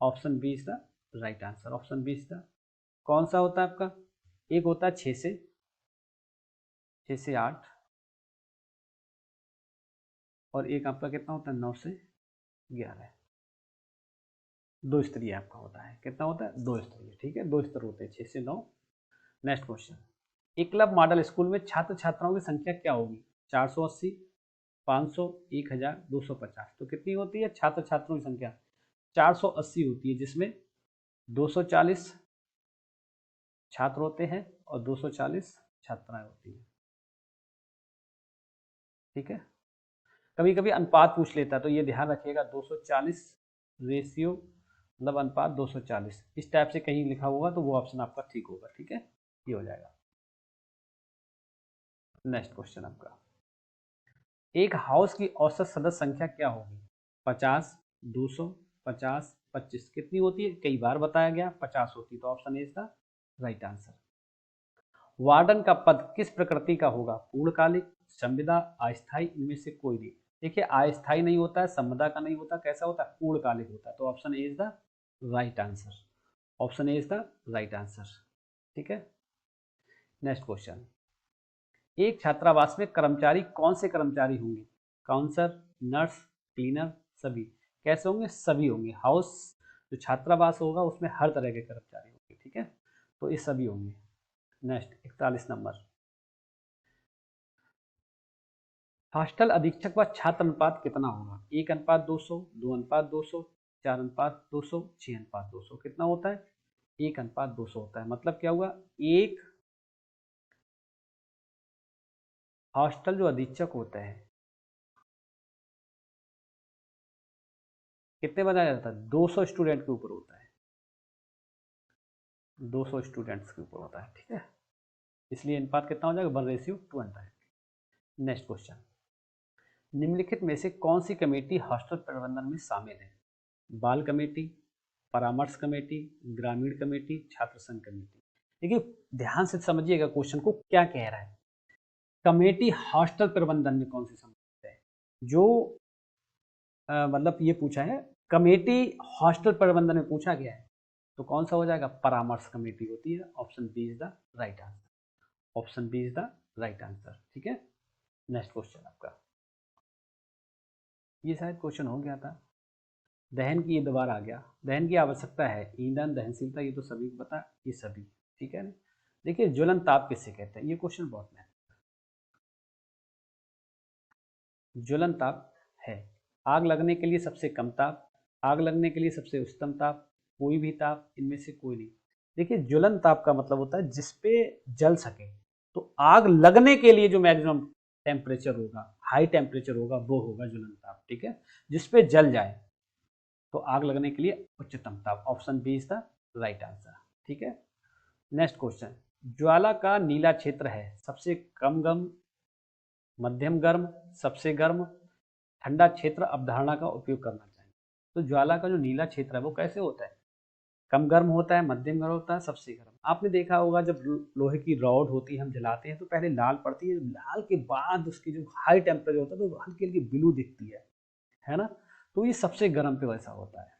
Speaker 1: Option B is the right answer. Option B is the कौन सा होता है आपका? एक होता है 6 से 8, और एक आपका कितना होता है? 9 से 11। 2 स्तरीय आपका होता है। कितना होता है? 2 स्तरीय। ठीक है, 2 स्तर होते हैं, 6 से 9। Next question, Eklavya model school में छात्र छात्राओं की संख्या क्या होगी? 480, 500, 1000, 250। तो कितनी होती है छात्र छात्रों की संख्या? 480 होती है, जिसमें 240 छात्र होते हैं और 240 छात्राएं होती हैं। ठीक है, कभी कभी अनुपात पूछ लेता है तो ये ध्यान रखिएगा, 240 रेशियो मतलब अनुपात 240, इस टाइप से कहीं लिखा होगा तो वो ऑप्शन आपका ठीक होगा। ठीक है, ये हो जाएगा। नेक्स्ट क्वेश्चन आपका, एक हाउस की औसत सदस्य संख्या क्या होगी? 50, 200, 50, 25। कितनी होती है? कई बार बताया गया, 50 होती है। तो option A is the right answer. Warden का पद किस प्रकृति का होगा? पूर्णकालिक, संविदा, अस्थायी, इनमें से कोई नहीं। देखिए, अस्थायी नहीं होता है, संविदा का नहीं होता, कैसा होता है? पूर्णकालिक होता है। तो option A is the right answer. Option A is the right answer. ठीक है, नेक्स्ट क्वेश्चन, एक छात्रावास में कर्मचारी कौन से कर्मचारी होंगे? काउंसलर, नर्स, क्लीनर, सभी। कैसे होंगे? सभी होंगे। हाउस जो छात्रावास होगा उसमें हर तरह के कर्मचारी होंगे, ठीक है, तो ये सभी होंगे। नेक्स्ट 41 नंबर, हॉस्टल अधीक्षक व छात्र अनुपात कितना होगा? 1:200, 2:200, 4:200, 6:200, कितना होता है? 1:200 होता है। मतलब क्या हुआ? एक हॉस्टल जो अधीक्षक होता है कितने बनाया जाता है? 200 स्टूडेंट के ऊपर होता है, 200 स्टूडेंट्स के ऊपर होता है, ठीक है, इसलिए अनुपात कितना हो जाएगा? 1:2 बनता है। नेक्स्ट क्वेश्चन, निम्नलिखित में से कौन सी कमेटी हॉस्टल प्रबंधन में शामिल है? बाल कमेटी, परामर्श कमेटी, ग्रामीण कमेटी, छात्र संघ कमेटी। देखिए ध्यान से समझिएगा क्वेश्चन को क्या कह रहा है। कमेटी हॉस्टल प्रबंधन में कौन सी सम्मिलित है? जो मतलब ये पूछा है, कमेटी हॉस्टल प्रबंधन में पूछा गया है, तो कौन सा हो जाएगा? परामर्श कमेटी होती है। Option B is the right answer. Option B is the right answer, ठीक है। नेक्स्ट क्वेश्चन आपका, ये शायद क्वेश्चन हो गया था। दहन की, ये दोबारा आ गया। दहन की आवश्यकता है, ईंधन, दहनशीलता, ये तो सभी को पता, ये सभी, ठीक है ना। देखिए ज्वलन ताप किससे कहते हैं? ये क्वेश्चन बहुत महत्वपूर्ण, ज्वलन ताप है आग लगने के लिए सबसे कम ताप, आग लगने के लिए सबसे उच्चतम ताप, कोई भी ताप, इनमें से कोई नहीं। देखिए ज्वलन ताप का मतलब होता है जिसपे जल सके, तो आग लगने के लिए जो मैक्सिमम टेम्परेचर होगा, हाई टेम्परेचर होगा, वो होगा ज्वलन ताप, ठीक है, जिसपे जल जाए, तो आग लगने के लिए उच्चतम ताप। Option B is the right answer, ठीक है। नेक्स्ट क्वेश्चन, ज्वाला का नीला क्षेत्र है सबसे कम गर्म, मध्यम गर्म, सबसे गर्म, ठंडा क्षेत्र अवधारणा का उपयोग करना चाहिए। तो ज्वाला का जो नीला क्षेत्र है वो कैसे होता है? कम गर्म होता है, मध्यम गर्म होता है, सबसे गर्म। आपने देखा होगा जब लोहे की रॉड होती है हम जलाते हैं तो पहले लाल पड़ती है, लाल के बाद उसकी जो हाई टेम्परेचर होता है तो हल्की हल्की ब्लू दिखती है ना। तो ये सबसे गर्म पे वैसा होता है,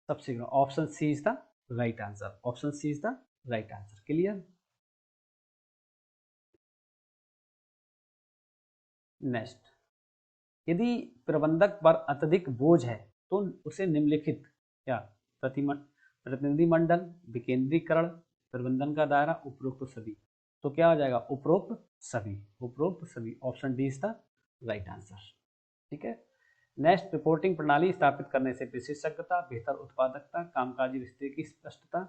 Speaker 1: सबसे गर्म। Option C is the right answer. Option C is the right answer. Clear? Next, यदि प्रबंधक पर अत्यधिक बोझ है तो उसे निम्नलिखित क्या? प्रतिनिधि मंडल, विकेंद्रीकरण, प्रबंधन का दायरा, उपरोक्त सभी। तो क्या हो जाएगा? उपरोक्त सभी। उपरोक्त सभी, option D is the right answer, ठीक है। नेक्स्ट, रिपोर्टिंग प्रणाली स्थापित करने से विशेषज्ञता, बेहतर उत्पादकता, कामकाजी रिश्ते की स्पष्टता,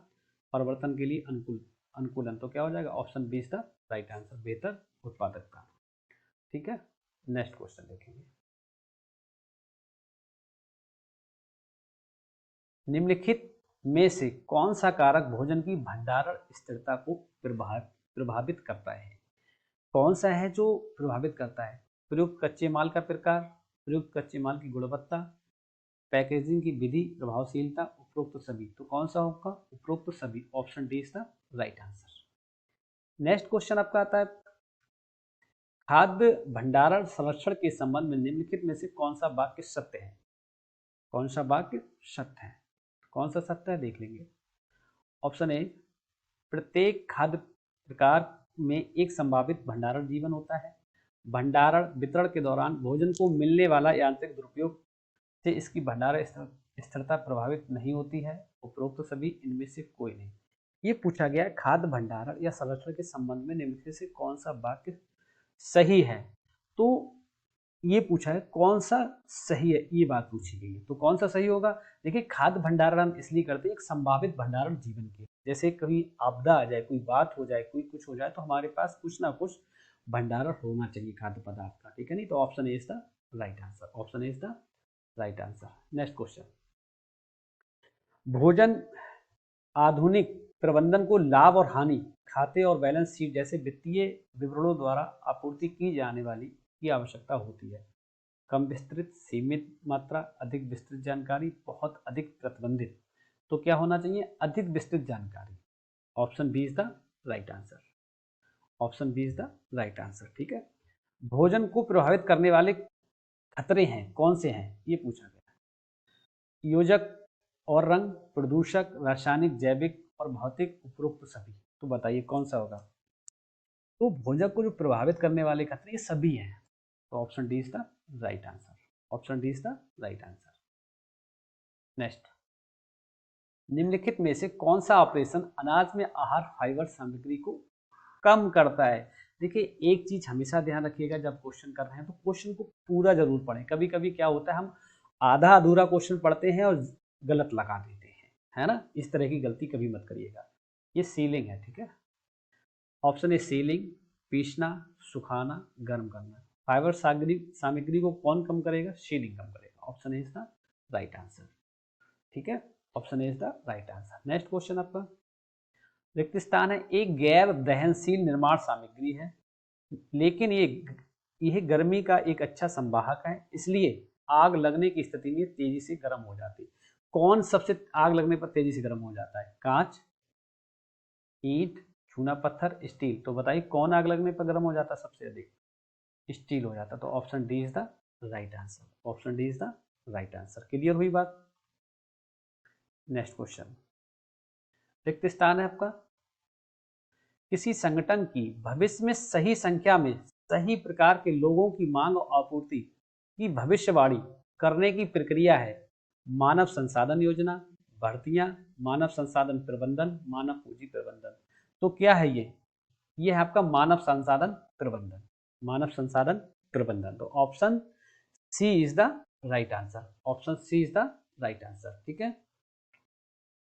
Speaker 1: परिवर्तन के लिए अनुकूलन। तो क्या हो जाएगा? Option B is the right answer, बेहतर उत्पादकता, ठीक है। नेक्स्ट क्वेश्चन देखेंगे, निम्नलिखित में से कौन सा कारक भोजन की भंडारण स्थिरता को प्रभावित करता है? कौन सा है जो प्रभावित करता है? प्रयुक्त कच्चे माल का प्रकार, प्रयुक्त कच्चे माल की गुणवत्ता, पैकेजिंग की विधि, प्रभावशीलता, उपरोक्त सभी। तो कौन सा होगा? उपरोक्त सभी। Option D is the right answer. Next question आपका आता है, खाद्य भंडारण संरक्षण के संबंध में निम्नलिखित में से कौन सा वाक्य सत्य है? कौन सा वाक्य सत्य है? कौन सा सत्य है देख लेंगे। ऑप्शन ए, प्रत्येक खाद्य प्रकार में एक संभावित भंडारण जीवन होता है। भंडारण वितरण के दौरान भोजन को मिलने वाला यांत्रिक दुरुपयोग से इसकी भंडारण स्थिरता प्रभावित नहीं होती है। उपरोक्त सभी, इनमें से कोई नहीं। ये पूछा गया है खाद्य भंडारण या संरक्षण के संबंध में निम्नलिखित से कौन सा वाक्य सही है। तो ये पूछा है कौन सा सही है, ये बात पूछी गई है, तो कौन सा सही होगा? देखिए खाद्य भंडारण हम इसलिए करते हैं एक संभावित भंडारण जीवन के, जैसे कभी आपदा आ जाए, कोई बात हो जाए, कोई कुछ हो जाए, तो हमारे पास कुछ ना कुछ भंडारण होना चाहिए खाद्य पदार्थ का, ठीक है नहीं। तो option A is the right answer. Option A is the right answer. Next question, भोजन आधुनिक प्रबंधन को लाभ और हानि खाते और बैलेंस शीट जैसे वित्तीय विवरणों द्वारा आपूर्ति की जाने वाली की आवश्यकता होती है। कम विस्तृत, सीमित मात्रा, अधिक विस्तृत जानकारी, बहुत अधिक प्रतिबंधित। तो क्या होना चाहिए? अधिक विस्तृत जानकारी। Option B is the right answer. Option B is the right answer, ठीक है। भोजन को प्रभावित करने वाले खतरे हैं कौन से हैं, ये पूछा गया। योजक और रंग, प्रदूषक, रासायनिक, जैविक और भौतिक, उपरोक्त सभी। तो बताइए कौन सा होगा? तो भोजन को जो प्रभावित करने वाले खतरे ये सभी हैं, तो option D is the right answer. Option D is the right answer. Next, निम्नलिखित में से कौन सा ऑपरेशन अनाज में आहार फाइबर सामग्री को कम करता है? देखिए, एक चीज हमेशा ध्यान रखिएगा जब क्वेश्चन कर रहे हैं तो क्वेश्चन को पूरा जरूर पढ़ें। कभी कभी क्या होता है, हम आधा अधूरा क्वेश्चन पढ़ते हैं और गलत लगा देते हैं, है ना। इस तरह की गलती कभी मत करिएगा। ये सीलिंग है, ठीक है। ऑप्शन ए सीलिंग, पीसना, सुखाना, गर्म करना। फाइबर सामग्री को कौन कम करेगा? सीलिंग कम करेगा। Option A is the right answer, ठीक है। Option A is the right answer. Next question आपका, रिक्त स्थान है, एक गैर दहनशील निर्माण सामग्री है, लेकिन यह गर्मी का एक अच्छा संवाहक है, इसलिए आग लगने की स्थिति में तेजी से गर्म हो जाती है। कौन सबसे आग लगने पर तेजी से गर्म हो जाता है? कांच, ईंट, चूना पत्थर, स्टील। तो बताइए कौन आग लगने पर गर्म हो जाता है सबसे अधिक? स्टील हो जाता। तो option D is the right answer. Option D is the right answer. Clear हुई बात? नेक्स्ट क्वेश्चन, रिक्त स्थान है आपका, किसी संगठन की भविष्य में सही संख्या में सही प्रकार के लोगों की मांग और आपूर्ति की भविष्यवाणी करने की प्रक्रिया है मानव संसाधन योजना, भर्तियां, मानव संसाधन प्रबंधन, मानव पूंजी प्रबंधन। तो क्या है ये है आपका मानव संसाधन प्रबंधन। मानव संसाधन प्रबंधन। तो option C is the right answer. Option C is the right answer, ठीक है।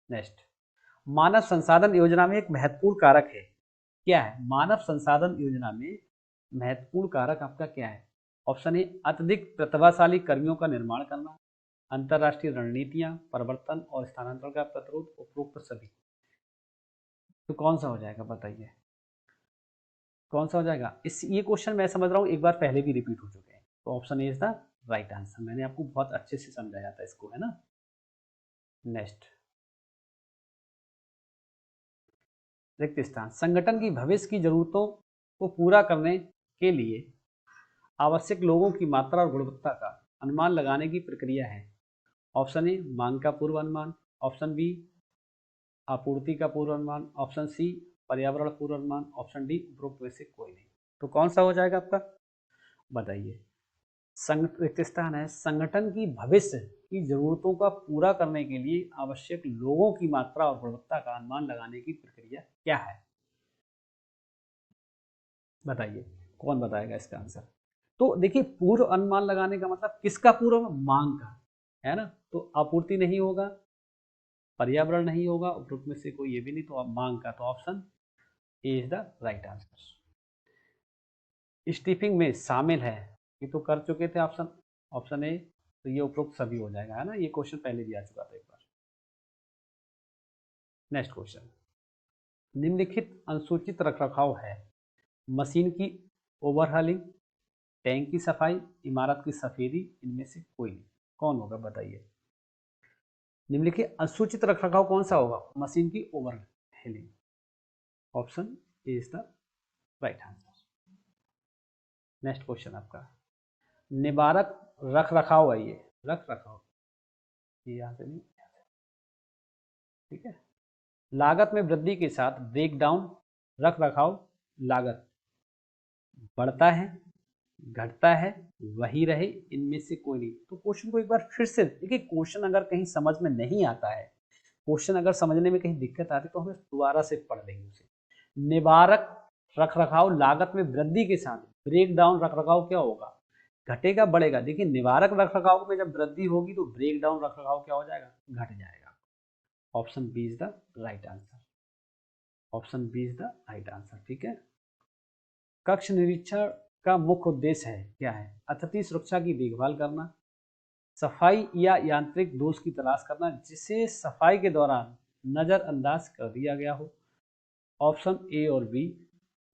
Speaker 1: नेक्स्ट, मानव संसाधन योजना में एक महत्वपूर्ण कारक है, क्या है? मानव संसाधन योजना में महत्वपूर्ण कारक आपका क्या है? ऑप्शन ए अत्यधिक प्रतिभाशाली कर्मियों का निर्माण करना, अंतरराष्ट्रीय रणनीतियां, परिवर्तन और स्थानांतरण का प्रतिरोध, उपरोक्त सभी। तो कौन सा हो जाएगा बताइए, कौन सा हो जाएगा? ये क्वेश्चन मैं समझ रहा हूँ एक बार पहले भी रिपीट हो चुके हैं। तो option A is the right answer. मैंने आपको बहुत अच्छे से समझाया था इसको, है ना। नेक्स्ट, रिक्त स्थान, संगठन की भविष्य की जरूरतों को पूरा करने के लिए आवश्यक लोगों की मात्रा और गुणवत्ता का अनुमान लगाने की प्रक्रिया है। ऑप्शन ए मांग का पूर्व अनुमान, ऑप्शन बी आपूर्ति का पूर्व अनुमान, ऑप्शन सी पर्यावरण पूर्व अनुमान, ऑप्शन डी उपरोक्त में से कोई नहीं। तो कौन सा हो जाएगा आपका बताइए? रिक्त स्थान है, संगठन की भविष्य की जरूरतों का पूरा करने के लिए आवश्यक लोगों की मात्रा और गुणवत्ता का अनुमान लगाने की प्रक्रिया क्या है? बताइए कौन बताएगा इसका आंसर? तो देखिए, पूर्व अनुमान लगाने का मतलब किसका पूर्व? मांग का, है ना। तो आपूर्ति नहीं होगा, पर्यावरण नहीं होगा, उपरोक्त में से कोई ये भी नहीं, तो मांग का। तो option A is the right answer. Staffing में शामिल है, ये तो कर चुके थे ऑप्शन, ऑप्शन ए। तो ये उपरोक्त सभी हो जाएगा, है ना। ये क्वेश्चन पहले भी आ चुका था एक बार। नेक्स्ट क्वेश्चन, निम्नलिखित अनुसूचित रखरखाव है, मशीन की ओवरहालिंग, टैंक की सफाई, इमारत की सफेदी, इनमें से कोई नहीं। कौन होगा बताइए? निम्नलिखित अनुसूचित रखरखाव कौन सा होगा? मशीन की overhauling. Option A is the right answer. Next question आपका, निवारक रख रखाव है, ये रख रखाव, ये यहाँ से नहीं, ठीक है। लागत में वृद्धि के साथ ब्रेक डाउन रख रखाव लागत बढ़ता है, घटता है, वही रहे, इनमें से कोई नहीं। तो क्वेश्चन को एक बार फिर से देखिए, क्वेश्चन अगर कहीं समझ में नहीं आता है, क्वेश्चन अगर समझने में कहीं दिक्कत आती है तो हमें दोबारा से पढ़ लेंगे उसे। निवारक रखरखाव लागत में वृद्धि के साथ ब्रेक डाउन रखरखाव क्या होगा? घटेगा, बढ़ेगा। देखिए, निवारक रखरखाव में जब वृद्धि होगी तो ब्रेक डाउन रखरखाव क्या हो जाएगा? घट जाएगा। Option B is the right answer. Option B is the right answer, ठीक है। कक्ष निरीक्षण का मुख्य उद्देश्य है, क्या है? अतिथि सुरक्षा की देखभाल करना, सफाई या यांत्रिक दोष की तलाश करना जिसे सफाई के दौरान नजरअंदाज कर दिया गया हो। ऑप्शन ए और बी,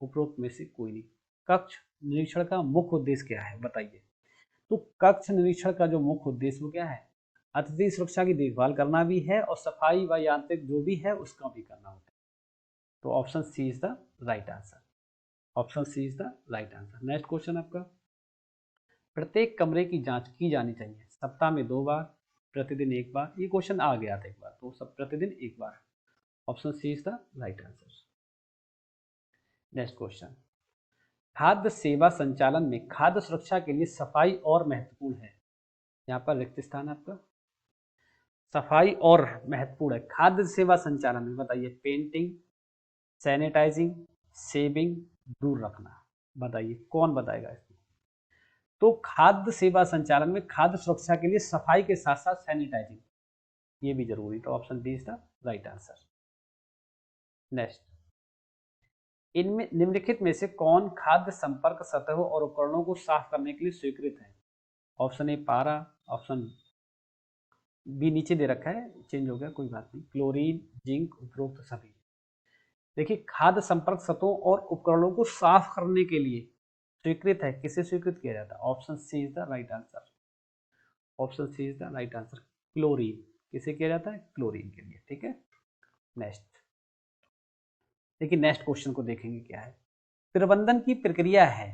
Speaker 1: उपरोक्त में से कोई नहीं। कक्ष निरीक्षण का मुख्य उद्देश्य क्या है बताइए? तो कक्ष निरीक्षण का जो मुख्य उद्देश्य वो क्या है? अतिथि सुरक्षा की देखभाल करना भी है और सफाई व यांत्रिक जो भी है उसका भी करना होता है। तो option C is the right answer. Option C is the right answer. Next question आपका, प्रत्येक कमरे की जांच की जानी चाहिए, सप्ताह में 2 बार, प्रतिदिन 1 बार। ये क्वेश्चन आ गया था एक बार, तो सब प्रतिदिन 1 बार। Option C is the right answer. Next question, खाद्य सेवा संचालन में खाद्य सुरक्षा के लिए सफाई और महत्वपूर्ण है। यहाँ पर रिक्त स्थान आपका, सफाई और महत्वपूर्ण है खाद्य सेवा संचालन में, बताइए पेंटिंग, सैनिटाइजिंग, सेविंग, दूर रखना। बताइए कौन बताएगा इसमें। तो खाद्य सेवा संचालन में खाद्य सुरक्षा के लिए सफाई के साथ साथ सैनिटाइजिंग ये भी जरूरी, तो option D is the right answer. Next, इनमें निम्नलिखित में से कौन खाद्य संपर्क सतहों और उपकरणों को साफ करने के लिए स्वीकृत है। ऑप्शन ए पारा, ऑप्शन बी नीचे दे रखा है, चेंज हो गया कोई बात नहीं, क्लोरीन, जिंक, उपरोक्त सभी। देखिए खाद्य संपर्क सतहों और उपकरणों को साफ करने के लिए स्वीकृत है, किसे स्वीकृत किया जाता है। Option C is the right answer. Option C is the right answer, chlorine किसे किया जाता है, क्लोरीन के लिए। ठीक है, नेक्स्ट देखिए नेक्स्ट क्वेश्चन को देखेंगे क्या है। प्रबंधन की प्रक्रिया है,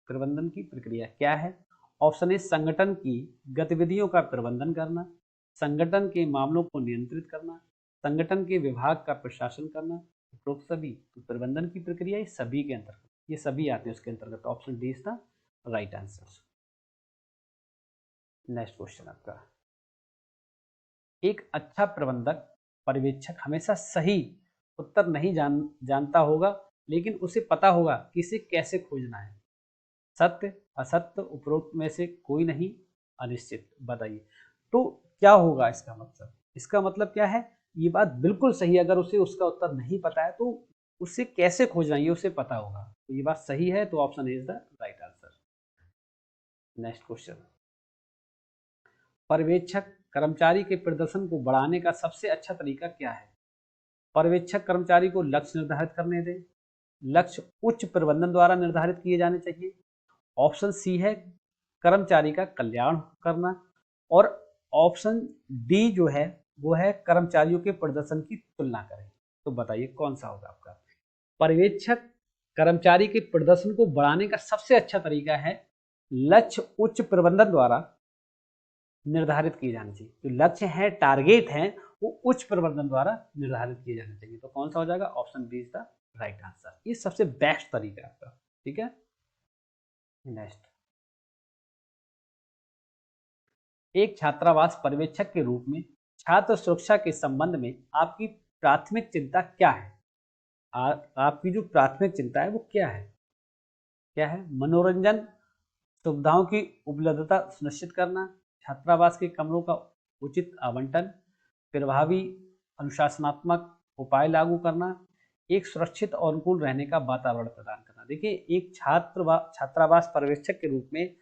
Speaker 1: प्रबंधन की प्रक्रिया क्या है। ऑप्शन ए संगठन की गतिविधियों का प्रबंधन करना, संगठन के मामलों को नियंत्रित करना, संगठन के विभाग का प्रशासन करना, उपरोक्त सभी। तो प्रबंधन की प्रक्रिया ये सभी के अंतर्गत, ये सभी आते हैं उसके अंतर्गत। Option D is the right answer. Next question आपका, एक अच्छा प्रबंधक पर्यवेक्षक हमेशा सही उत्तर नहीं जानता होगा, लेकिन उसे पता होगा कि इसे कैसे खोजना है। सत्य, असत्य, उपरोक्त में से कोई नहीं, अनिश्चित। बताइए तो क्या होगा इसका मतलब। इसका मतलब क्या है, ये बात बिल्कुल सही है, अगर उसे उसका उत्तर नहीं पता है तो उसे कैसे खोजना ये उसे पता होगा। तो ये बात सही है, तो option is the right answer. Next question, पर्यवेक्षक कर्मचारी के प्रदर्शन को बढ़ाने का सबसे अच्छा तरीका क्या है। पर्यवेक्षक कर्मचारी को लक्ष्य निर्धारित करने दें, लक्ष्य उच्च प्रबंधन द्वारा निर्धारित किए जाने चाहिए। ऑप्शन सी है कर्मचारी का कल्याण करना, और ऑप्शन डी जो है वो है कर्मचारियों के प्रदर्शन की तुलना करें। तो बताइए कौन सा होगा आपका। पर्यवेक्षक कर्मचारी के प्रदर्शन को बढ़ाने का सबसे अच्छा तरीका है लक्ष्य उच्च प्रबंधन द्वारा निर्धारित किए जाने चाहिए। जो लक्ष्य है, टारगेट है, वो उच्च प्रबंधन द्वारा निर्धारित किए जाने चाहिए। तो कौन सा हो जाएगा, option B is the right answer. ये सबसे बेस्ट तरीका है आपका। ठीक है, नेक्स्ट, एक छात्रावास पर्यवेक्षक के रूप में छात्र सुरक्षा के संबंध में आपकी प्राथमिक चिंता क्या है। आपकी जो प्राथमिक चिंता है वो क्या है, क्या है। मनोरंजन सुविधाओं की उपलब्धता सुनिश्चित करना, छात्रावास के कमरों का उचित आवंटन, प्रभावी अनुशासनात्मक उपाय लागू करना, एक सुरक्षित और अनुकूल रहने का वातावरण प्रदान करना। देखिए एक छात्रावास पर्यवेक्षक के रूप में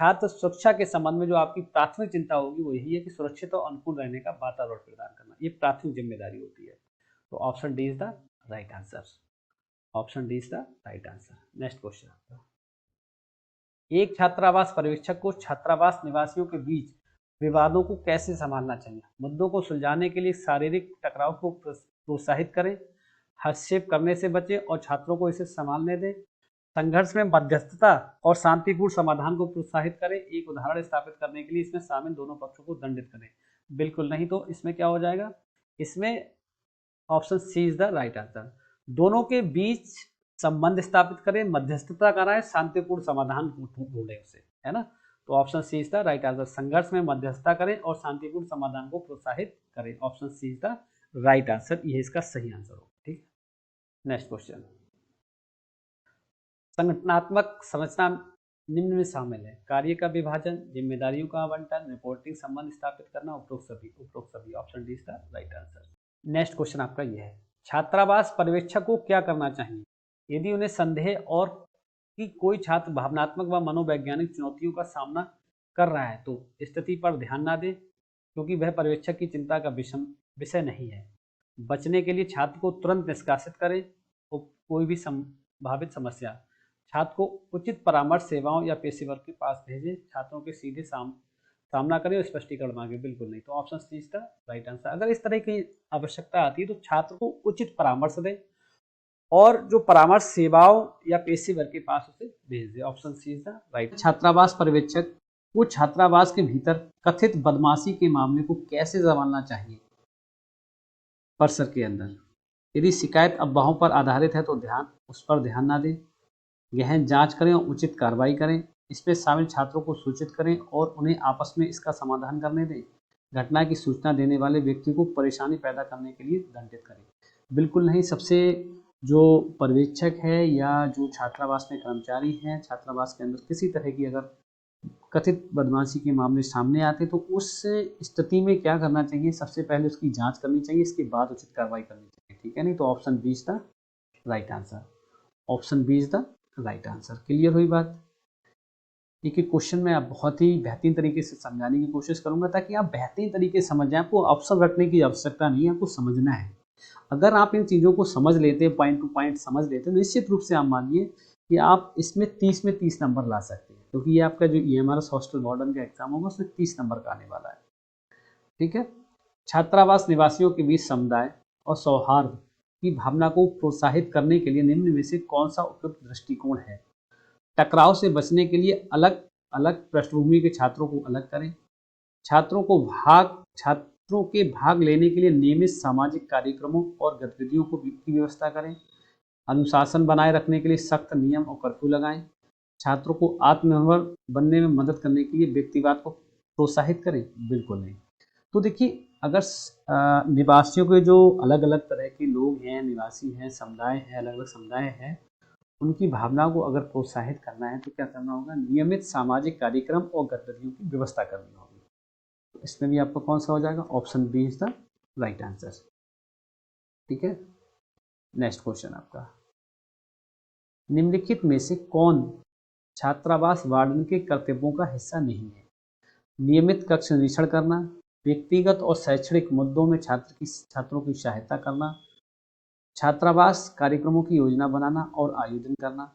Speaker 1: छात्र सुरक्षा के संबंध में जो आपकी प्राथमिक चिंता होगी वो यही है कि सुरक्षित और अनुकूल रहने का वातावरण प्रदान करना, ये प्राथमिक जिम्मेदारी होती है। तो option D is the right answer. Option D is the right answer. Next question आपका, एक छात्रावास पर्यवेक्षक को छात्रावास निवासियों के बीच विवादों को कैसे संभालना चाहिए। मुद्दों को सुलझाने के लिए शारीरिक टकराव को प्रोत्साहित करें, हस्तक्षेप करने से बचें और छात्रों को इसे संभालने दें, संघर्ष में मध्यस्थता और शांतिपूर्ण समाधान को प्रोत्साहित करें, एक उदाहरण स्थापित करने के लिए इसमें शामिल दोनों पक्षों को दंडित करें। बिल्कुल नहीं, तो इसमें क्या हो जाएगा, इसमें option C is the right answer. दोनों के बीच संबंध स्थापित करें, मध्यस्थता कराएं, शांतिपूर्ण समाधान ढूंढें उसे, है ना। तो option C is the right answer. संघर्ष में मध्यस्थता करें और शांतिपूर्ण समाधान को प्रोत्साहित करें। Option C is the right answer, ये इसका सही आंसर होगा। ठीक, नेक्स्ट क्वेश्चन, संगठनात्मक संरचना निम्न में शामिल है। कार्य का विभाजन, जिम्मेदारियों का आवंटन, रिपोर्टिंग संबंध स्थापित करना, उपरोक्त सभी। उपरोक्त सभी, option D is the right answer. Next question आपका यह है, छात्रावास पर्यवेक्षक को क्या करना चाहिए यदि उन्हें संदेह और कि कोई छात्र भावनात्मक व मनोवैज्ञानिक चुनौतियों का सामना कर रहा है तो स्थिति पर ध्यान न दें, क्योंकि वह पर्यवेक्षक की चिंता का विषय नहीं है। बचने के लिए छात्र को तुरंत निष्कासित करें, तो कोई भी संभावित समस्या छात्र को उचित परामर्श सेवाओं या पेशेवर के पास भेजें, छात्रों के सीधे सामना करें और स्पष्टीकरण मांगे। बिल्कुल नहीं, तो option C is the right answer. अगर इस तरह की आवश्यकता आती है तो छात्र को उचित परामर्श दें और जो परामर्श सेवाओं या पेशेवर के पास उसे भेज दे। Option C is the right. छात्रावास पर्यवेक्षक को छात्रावास के भीतर कथित बदमाशी के मामले को कैसे संभालना चाहिए परिसर के अंदर। यदि शिकायत अफवाहों पर आधारित है तो उस पर ध्यान ना दें, गहन जांच करें और उचित कार्रवाई करें, इसमें शामिल छात्रों को सूचित करें और उन्हें आपस में इसका समाधान करने दें। घटना की सूचना देने वाले व्यक्ति को परेशानी पैदा करने के लिए दंडित करें। बिल्कुल नहीं। सबसे जो पर्यवेक्षक है या जो छात्रावास में कर्मचारी हैं, छात्रावास के अंदर किसी तरह की अगर कथित बदमाशी के मामले सामने आते तो उस स्थिति में क्या करना चाहिए, सबसे पहले उसकी जांच करनी चाहिए, इसके बाद उचित कार्रवाई करनी चाहिए, ठीक है। नहीं तो option B is the right answer. Option B is the right answer. Clear हुई बात। एक एक क्वेश्चन में आप बहुत ही बेहतरीन तरीके से समझाने की कोशिश करूंगा ताकि आप बेहतरीन तरीके से समझ जाए। आपको ऑप्शन रखने की आवश्यकता नहीं है, आपको समझना है। अगर आप इन चीज़ों को समझ लेते हैं, पॉइंट टू पॉइंट समझ लेते हैं, निश्चित रूप से आप मानिए कि आप इसमें 30 में 30 नंबर ला सकते हैं, क्योंकि ये आपका जो ईएमआरएस हॉस्टल वार्डन का एग्जाम होगा उसमें 30 नंबर का आने वाला है, ठीक है। छात्रावास निवासियों के बीच समुदाय और सौहार्द की भावना को प्रोत्साहित करने के लिए निम्न में से कौन सा उपयुक्त दृष्टिकोण है। टकराव से बचने के लिए अलग अलग पृष्ठभूमि के छात्रों को अलग करें। छात्रों के भाग लेने के लिए नियमित सामाजिक कार्यक्रमों और गतिविधियों की व्यवस्था करें। अनुशासन बनाए रखने के लिए सख्त नियम और कर्फ्यू लगाएं। छात्रों को आत्मनिर्भर बनने में मदद करने के लिए व्यक्तिवाद को प्रोत्साहित करें। बिल्कुल नहीं। तो देखिए, अगर निवासियों के जो अलग अलग तरह के लोग हैं, निवासी हैं, समुदाय हैं, अलग अलग समुदाय हैं, उनकी भावनाओं को अगर प्रोत्साहित करना है तो क्या करना होगा, नियमित सामाजिक कार्यक्रम और गतिविधियों की व्यवस्था करनी होगी। तो इसमें भी आपका कौन सा हो जाएगा, option B is the right answer, ठीक है। नेक्स्ट क्वेश्चन आपका, निम्नलिखित में से कौन छात्रावास वार्डन के कर्तव्यों का हिस्सा नहीं है। नियमित कक्ष निरीक्षण करना, व्यक्तिगत और शैक्षणिक मुद्दों में छात्रों की सहायता करना, छात्रावास कार्यक्रमों की योजना बनाना और आयोजन करना,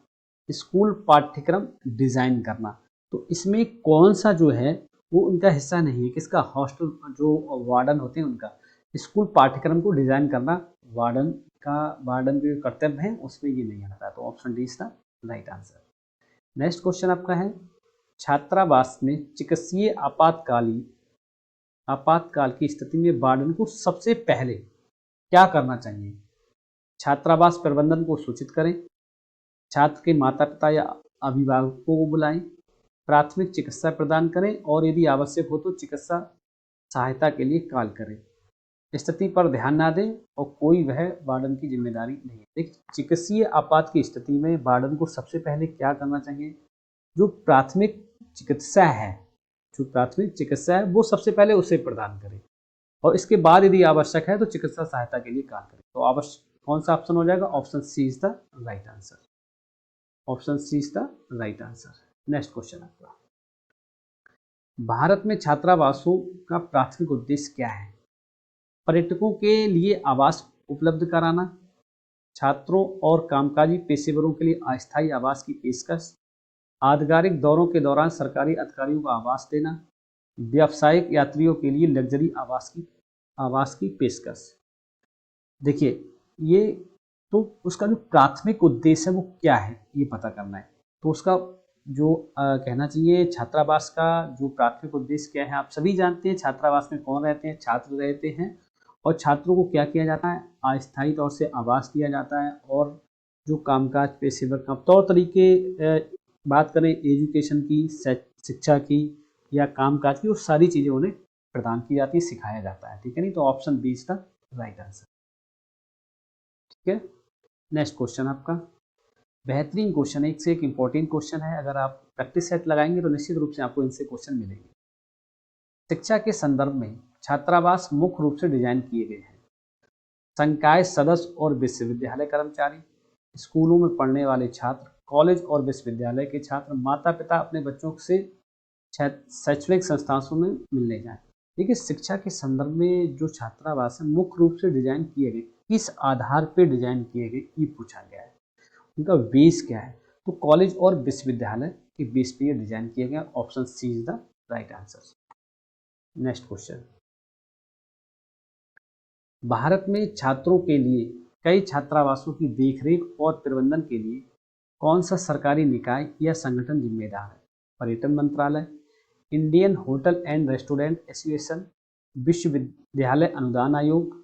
Speaker 1: स्कूल पाठ्यक्रम डिजाइन करना। तो इसमें कौन सा जो है वो उनका हिस्सा नहीं है, किसका, हॉस्टल जो वार्डन होते हैं उनका। स्कूल पाठ्यक्रम को डिजाइन करना वार्डन के कर्तव्य है, उसमें ये नहीं आता। तो option D is the right answer. Next question आपका है, छात्रावास में चिकित्सीय आपातकाल की स्थिति में वार्डन को सबसे पहले क्या करना चाहिए। छात्रावास प्रबंधन को सूचित करें, छात्र के माता पिता या अभिभावकों को बुलाएं, प्राथमिक चिकित्सा प्रदान करें और यदि आवश्यक हो तो चिकित्सा सहायता के लिए कॉल करें। स्थिति पर ध्यान ना दें और कोई वह वार्डन की जिम्मेदारी नहीं है। देखिए, चिकित्सीय आपात की स्थिति में वार्डन को सबसे पहले क्या करना चाहिए, जो प्राथमिक चिकित्सा है वो सबसे पहले उसे प्रदान करें और इसके बाद यदि आवश्यक है तो चिकित्सा सहायता के लिए कॉल करें। तो आवश्यक कौन सा ऑप्शन हो जाएगा, option C is the right answer. Option C is the right answer. Next question आपका, भारत में छात्रावासों का प्राथमिक उद्देश्य क्या है। पर्यटकों के लिए आवास उपलब्ध कराना, छात्रों और कामकाजी पेशेवरों के लिए अस्थायी आवास की पेशकश, आधिकारिक दौरों के दौरान सरकारी अधिकारियों को आवास देना, व्यावसायिक यात्रियों के लिए लग्जरी आवास की पेशकश। देखिए, ये तो उसका जो प्राथमिक उद्देश्य है वो क्या है ये पता करना है। तो उसका जो कहना चाहिए, छात्रावास का जो प्राथमिक उद्देश्य क्या है, आप सभी जानते हैं। छात्रावास में कौन रहते हैं, छात्र रहते हैं और छात्रों को क्या किया जाता है, अस्थायी तौर से आवास दिया जाता है और जो कामकाज पेशेवर का तौर तरीके बात करें एजुकेशन की, शिक्षा की या कामकाज की, वो सारी चीज़ें उन्हें प्रदान की जाती है, सिखाया जाता है, ठीक है। नहीं तो option B is the right answer, ठीक है। नेक्स्ट क्वेश्चन आपका बेहतरीन क्वेश्चन है, एक से एक इंपॉर्टेंट क्वेश्चन है। अगर आप प्रैक्टिस सेट लगाएंगे तो निश्चित रूप से आपको इनसे क्वेश्चन मिलेंगे। शिक्षा के संदर्भ में छात्रावास मुख्य रूप से डिजाइन किए गए हैं। संकाय सदस्य और विश्वविद्यालय कर्मचारी, स्कूलों में पढ़ने वाले छात्र, कॉलेज और विश्वविद्यालय के छात्र, माता पिता अपने बच्चों से शैक्षणिक संस्थानों में मिलने जाएं। देखिए, शिक्षा के संदर्भ में जो छात्रावास है मुख्य रूप से डिजाइन किए गए, किस आधार पर डिजाइन किए गए ये पूछा गया है, उनका बेस क्या है। तो कॉलेज और विश्वविद्यालय के बेस पे ये डिजाइन किया गया। Option C is the right answer. Next question, भारत में छात्रों के लिए कई छात्रावासों की देखरेख और प्रबंधन के लिए कौन सा सरकारी निकाय या संगठन जिम्मेदार है। पर्यटन मंत्रालय, Indian hotel and restaurant association, विश्वविद्यालय अनुदान आयोग,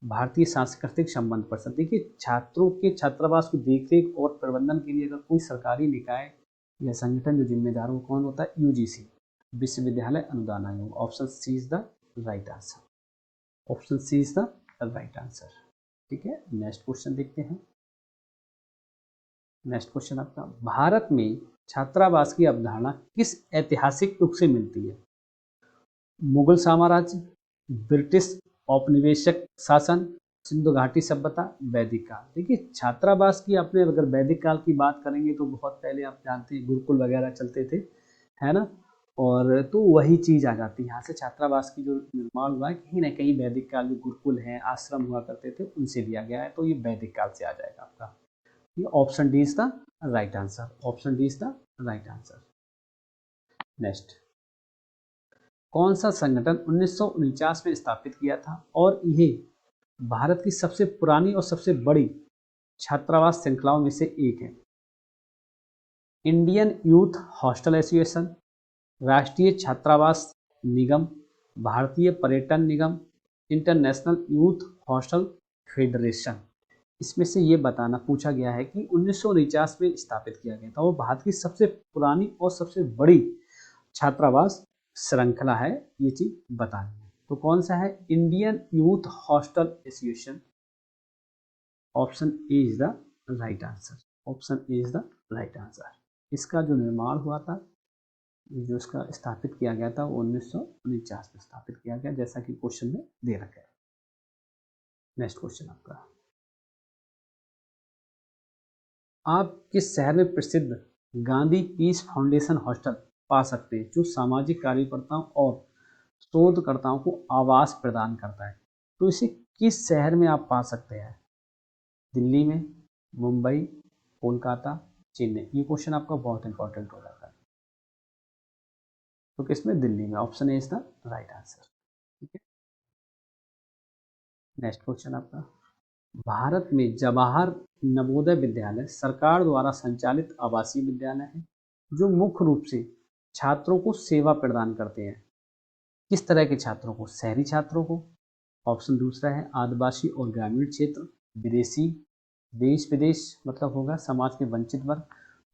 Speaker 1: भारतीय सांस्कृतिक संबंध परिषद। देखिए, छात्रों के छात्रावास की देखरेख और प्रबंधन के लिए अगर कोई सरकारी निकाय या संगठन जो जिम्मेदार हो, कौन होता है, यूजीसी, विश्वविद्यालय अनुदान आयोग। Option C is the right answer, option C is the right answer. ठीक है, नेक्स्ट क्वेश्चन देखते हैं। नेक्स्ट क्वेश्चन आपका, भारत में छात्रावास की अवधारणा किस ऐतिहासिक युग से मिलती है? मुगल साम्राज्य, ब्रिटिश औपनिवेशिक शासन, सिंधु घाटी सभ्यता, वैदिक काल। देखिए छात्रावास की अपने अगर वैदिक काल की बात करेंगे तो बहुत पहले आप जानते हैं गुरुकुल वगैरह चलते थे, है ना, और तो वही चीज आ जाती है। यहाँ से छात्रावास की जो निर्माण हुआ है कहीं ना कहीं वैदिक काल, जो गुरुकुल हैं, आश्रम हुआ करते थे, उनसे लिया गया है, तो ये वैदिक काल से आ जाएगा आपका। ये option D is the right answer, option D is the right answer. Next, कौन सा संगठन 1949 में स्थापित किया था और ये भारत की सबसे पुरानी और सबसे बड़ी छात्रावास श्रृंखलाओं में से एक है? इंडियन यूथ हॉस्टल एसोसिएशन, राष्ट्रीय छात्रावास निगम, भारतीय पर्यटन निगम, इंटरनेशनल यूथ हॉस्टल फेडरेशन। इसमें से ये बताना पूछा गया है कि 1949 में स्थापित किया गया था, वो भारत की सबसे पुरानी और सबसे बड़ी छात्रावास श्रृंखला है, ये चीज बतानी है। तो कौन सा है? Indian youth hostel association. Option A is the right answer, option A is the right answer. इसका जो निर्माण हुआ था, जो इसका स्थापित किया गया था, वो 1949 में स्थापित किया गया, जैसा कि क्वेश्चन में दे रखा है। नेक्स्ट क्वेश्चन आपका, आप किस शहर में प्रसिद्ध गांधी पीस फाउंडेशन हॉस्टल पा सकते हैं जो सामाजिक कार्यकर्ताओं और शोधकर्ताओं को आवास प्रदान करता है? तो इसे किस शहर में आप पा सकते हैं? दिल्ली में, मुंबई, कोलकाता, चेन्नई। ये क्वेश्चन आपका बहुत इंपॉर्टेंट हो जाता है। तो किसमें? दिल्ली में। Option A is the right answer. ठीक है, नेक्स्ट क्वेश्चन आपका, भारत में जवाहर नवोदय विद्यालय सरकार द्वारा संचालित आवासीय विद्यालय है जो मुख्य रूप से छात्रों को सेवा प्रदान करते हैं। किस तरह के छात्रों को? शहरी छात्रों को। ऑप्शन दूसरा है आदिवासी और ग्रामीण क्षेत्र, विदेशी, देश विदेश मतलब होगा समाज के वंचित वर्ग।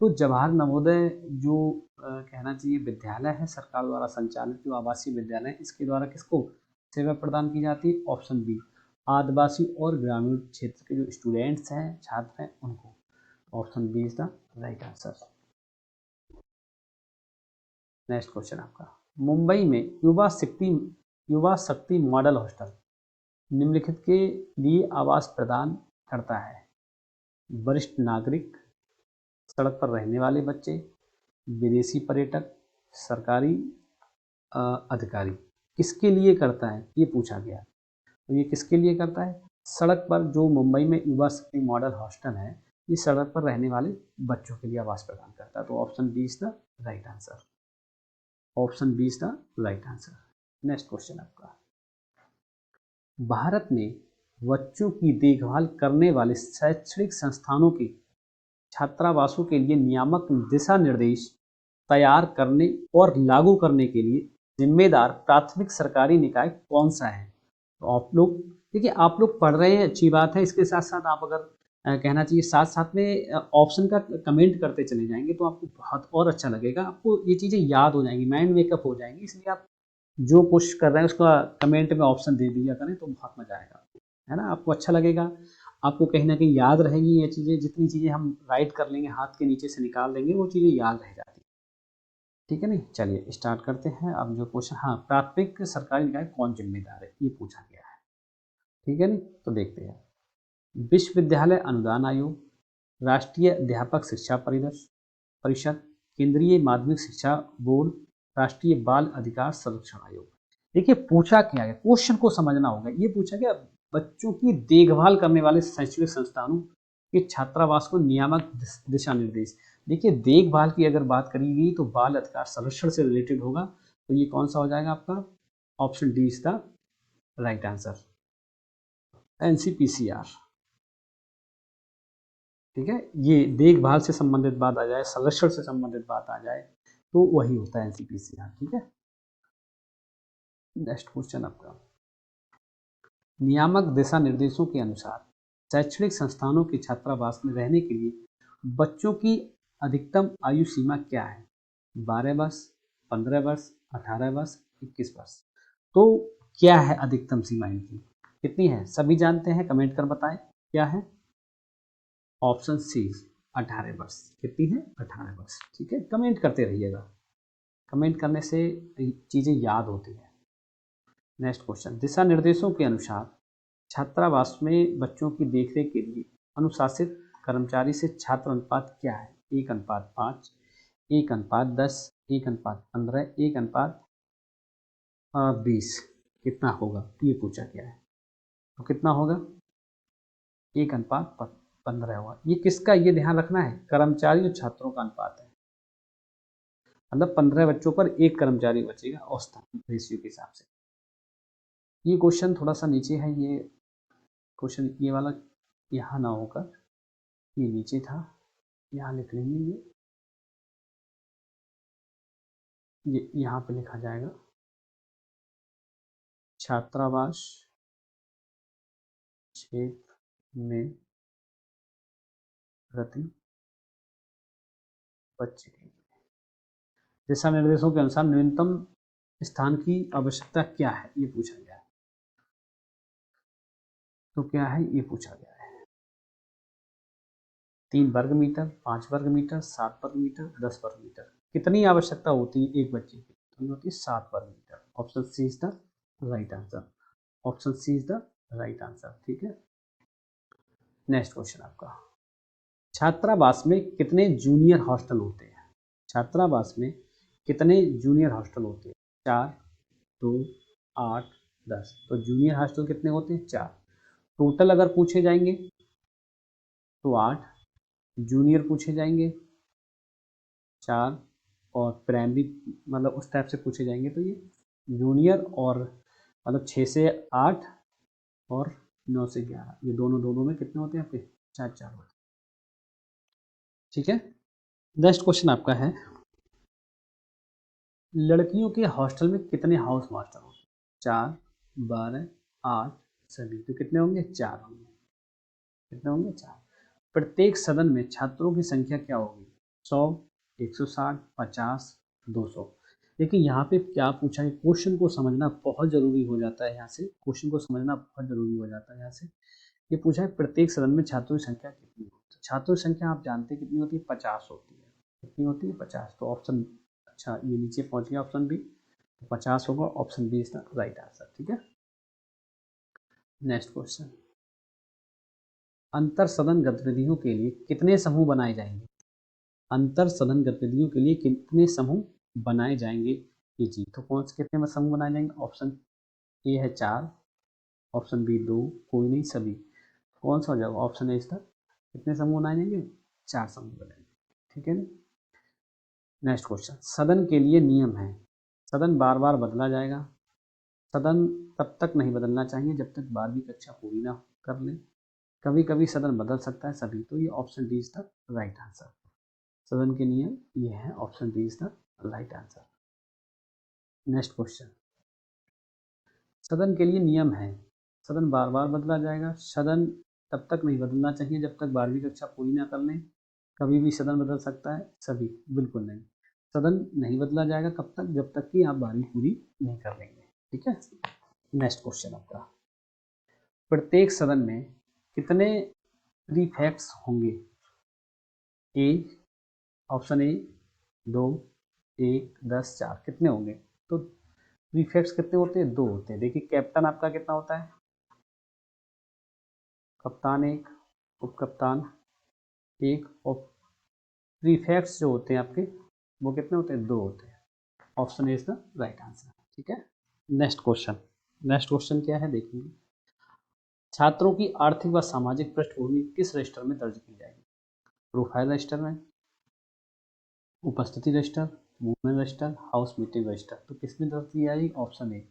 Speaker 1: तो जवाहर नवोदय जो कहना चाहिए विद्यालय है सरकार द्वारा संचालित जो आवासीय विद्यालय है, इसके द्वारा किसको सेवा प्रदान की जाती है? ऑप्शन बी, आदिवासी और ग्रामीण क्षेत्र के जो स्टूडेंट्स हैं, छात्र हैं, उनको। Option B is the right answer. Next question आपका, मुंबई में युवा शक्ति मॉडल हॉस्टल निम्नलिखित के लिए आवास प्रदान करता है? वरिष्ठ नागरिक, सड़क पर रहने वाले बच्चे, विदेशी पर्यटक, सरकारी अधिकारी। किसके लिए करता है ये पूछा गया। तो ये किसके लिए करता है? सड़क पर, जो मुंबई में युवा शक्ति मॉडल हॉस्टल है, ये सड़क पर रहने वाले बच्चों के लिए आवास प्रदान करता है। तो option B is the right answer, option B is the right answer. Next question आपका, भारत में बच्चों की देखभाल करने वाले शैक्षणिक संस्थानों के छात्रावासों के लिए नियामक दिशा निर्देश तैयार करने और लागू करने के लिए जिम्मेदार प्राथमिक सरकारी निकाय कौन सा है? तो आप लोग देखिए, आप लोग पढ़ रहे हैं, अच्छी बात है। इसके साथ साथ आप अगर कहना चाहिए साथ साथ में ऑप्शन का कमेंट करते चले जाएंगे तो आपको बहुत और अच्छा लगेगा, आपको ये चीज़ें याद हो जाएंगी, माइंड मेकअप हो जाएंगी। इसलिए आप जो कोशिश कर रहे हैं उसका कमेंट में ऑप्शन दे दिया करें तो बहुत मजा आएगा, है ना, आपको अच्छा लगेगा, आपको कहीं ना कहीं याद रहेगी ये चीज़ें। जितनी चीज़ें हम राइट कर लेंगे, हाथ के नीचे से निकाल देंगे, वो चीज़ें याद रह जाती हैं। ठीक है, नहीं, चलिए स्टार्ट करते हैं। अब जो क्वेश्चन, हाँ, प्राथमिक सरकारी निकाय कौन जिम्मेदार है, ये पूछा गया है। ठीक है, नहीं, तो देखते हैं। विश्वविद्यालय अनुदान आयोग, राष्ट्रीय अध्यापक शिक्षा परिषद, केंद्रीय माध्यमिक शिक्षा बोर्ड, राष्ट्रीय बाल अधिकार संरक्षण आयोग। देखिए पूछा क्या है, क्वेश्चन को समझना होगा। ये पूछा गया बच्चों की देखभाल करने वाले शैक्षणिक संस्थानों के छात्रावास को नियामक दिशा निर्देश। देखिए देखभाल की अगर बात करी गई तो बाल अधिकार संरक्षण से रिलेटेड होगा, तो ये कौन सा हो जाएगा आपका? Option D is the right answer, NCPCR. ठीक है, ये देखभाल से संबंधित बात आ जाए, संरक्षण से संबंधित बात आ जाए, तो वही होता है एनसीपीसीआर। ठीक है, नेक्स्ट क्वेश्चन आपका, नियामक दिशा निर्देशों के अनुसार शैक्षणिक संस्थानों के छात्रावास में रहने के लिए बच्चों की अधिकतम आयु सीमा क्या है? 12 वर्ष, 15 वर्ष, 18 वर्ष, 21 वर्ष। तो क्या है अधिकतम सीमा इनकी, कितनी है? सभी जानते हैं, कमेंट कर बताएं क्या है। ऑप्शन सी 18 वर्ष। कितनी है? 18 वर्ष। ठीक है, कमेंट करते रहिएगा, कमेंट करने से चीज़ें याद होती हैं। नेक्स्ट क्वेश्चन, दिशा निर्देशों के अनुसार छात्रावास में बच्चों की देखरेख के लिए अनुशासित कर्मचारी से छात्र अनुपात क्या है? 1:5, 1:10, 1:15, 1:20। कितना होगा ये पूछा गया है, तो कितना होगा? 1:15 होगा। ये किसका, ये ध्यान रखना है, कर्मचारी और छात्रों का अनुपात है, मतलब 15 बच्चों पर एक कर्मचारी बचेगा औसतन रेशियो के हिसाब से। ये क्वेश्चन थोड़ा सा नीचे है, ये क्वेश्चन ये वाला यहाँ ना होकर ये नीचे था, यहाँ लिख लेंगे, ये यहाँ पे लिखा जाएगा छात्रावास क्षेत्र में प्रति बच्चे के दिशा निर्देशों के अनुसार न्यूनतम स्थान की आवश्यकता क्या है, ये पूछा गया है। तो क्या है ये पूछा गया है, 3 वर्ग मीटर, 5 वर्ग मीटर, 7 वर्ग मीटर, 10 वर्ग मीटर। कितनी आवश्यकता होती है एक बच्चे की? तो होती है 7 वर्ग metre. Option C is the right answer. Option C is the right answer. ठीक है, नेक्स्ट क्वेश्चन आपका, छात्रावास में कितने जूनियर हॉस्टल होते हैं? छात्रावास में कितने जूनियर हॉस्टल होते हैं? 4, 2, 8, 10। तो जूनियर हॉस्टल कितने होते हैं? 4। टोटल अगर पूछे जाएंगे तो 8, जूनियर पूछे जाएंगे 4, और प्राइमरी मतलब उस टाइप से पूछे जाएंगे तो ये जूनियर और मतलब 6 से 8 और 9 से 11, ये दोनों में कितने होते हैं आपके? 4 4 होते हैं। ठीक है, नेक्स्ट क्वेश्चन आपका है, लड़कियों के हॉस्टल में कितने हाउस मास्टर होंगे? 4, 12, 8, सभी। तो कितने होंगे? 4 होंगे। कितने होंगे? 4। प्रत्येक सदन में छात्रों की संख्या क्या होगी? 100, 160, 50, 200। देखिए यहाँ पे क्या पूछा है, क्वेश्चन को समझना बहुत जरूरी हो जाता है। यहाँ से क्वेश्चन को समझना बहुत जरूरी हो जाता है। यहाँ से ये पूछा है प्रत्येक सदन में छात्रों की संख्या कितनी होती है? छात्रों की संख्या आप जानते हैं कितनी होती है? 50 होती है। कितनी होती है? 50। तो ऑप्शन, अच्छा ये नीचे पहुंच गया ऑप्शन बी, तो 50 होगा। Option B is the right answer. ठीक है, नेक्स्ट क्वेश्चन, अंतर सदन गतिविधियों के लिए कितने समूह बनाए जाएंगे? अंतर सदन गतिविधियों के लिए कितने समूह बनाए जाएंगे? ये जी, तो कौन से कितने समूह बनाए जाएंगे? ऑप्शन ए है 4, ऑप्शन बी 2, कोई नहीं, सभी। कौन सा हो जाएगा? ऑप्शन ए इसका, कितने समूह बनाए जाएंगे? 4 समूह बनाएंगे। ठीक है, नेक्स्ट क्वेश्चन, सदन के लिए नियम है, सदन बार बार बदला जाएगा, सदन तब तक नहीं बदलना चाहिए जब तक 12वीं कक्षा पूरी ना कर ले, कभी कभी सदन बदल सकता है, सभी। तो ये option D is the right answer. सदन के नियम ये है, option D is the right answer. Next question, सदन के लिए नियम है, सदन बार बार बदला जाएगा, सदन तब तक नहीं बदलना चाहिए जब तक 12वीं कक्षा पूरी ना कर लें, कभी भी सदन बदल सकता है, सभी। बिल्कुल नहीं, सदन नहीं बदला जाएगा कब तक? जब तक कि आप 12वीं पूरी नहीं कर लेंगे। ठीक है, नेक्स्ट क्वेश्चन आपका, प्रत्येक सदन में कितने प्रीफेक्ट्स होंगे? ए, ऑप्शन ए 2, 1, 10, 4। कितने होंगे? तो प्रीफेक्ट्स कितने होते हैं? 2 होते हैं। देखिए कैप्टन आपका कितना होता है? कप्तान 1, उप कप्तान 1, और प्रीफेक्ट्स जो होते हैं आपके वो कितने होते हैं? 2 होते हैं। Option A is the right answer. ठीक है, नेक्स्ट क्वेश्चन, नेक्स्ट क्वेश्चन क्या है देखेंगे, छात्रों की आर्थिक व सामाजिक पृष्ठभूमि किस रजिस्टर में दर्ज की जाएगी? प्रोफाइल रजिस्टर में, उपस्थिति register, movement register, house meeting register. तो किस में दर्ज की जाएगी? ऑप्शन ए,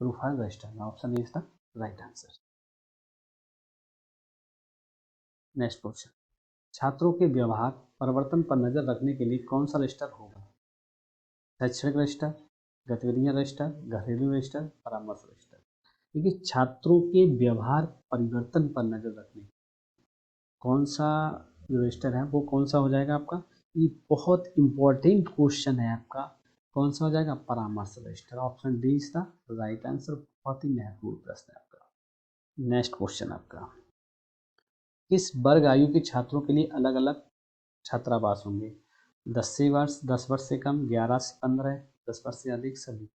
Speaker 1: प्रोफाइल रजिस्टर में। Option A is the right answer. Next question, छात्रों के व्यवहार परिवर्तन पर नजर रखने के लिए कौन सा रजिस्टर होगा? शैक्षणिक रजिस्टर, गतिविधियां रजिस्टर, घरेलू रजिस्टर, परामर्श रजिस्टर। देखिए छात्रों के व्यवहार परिवर्तन पर नजर रखने कौन सा जो रजिस्टर है वो कौन सा हो जाएगा आपका? ये बहुत इंपॉर्टेंट क्वेश्चन है आपका, कौन सा हो जाएगा? परामर्श register. Option D is the right answer. बहुत ही महत्वपूर्ण प्रश्न है आपका। नेक्स्ट क्वेश्चन आपका, किस वर्ग आयु के छात्रों के लिए अलग अलग छात्रावास होंगे? 10 वर्ष, 10 वर्ष से कम, 11 से 15, 10 वर्ष से अधिक, सभी।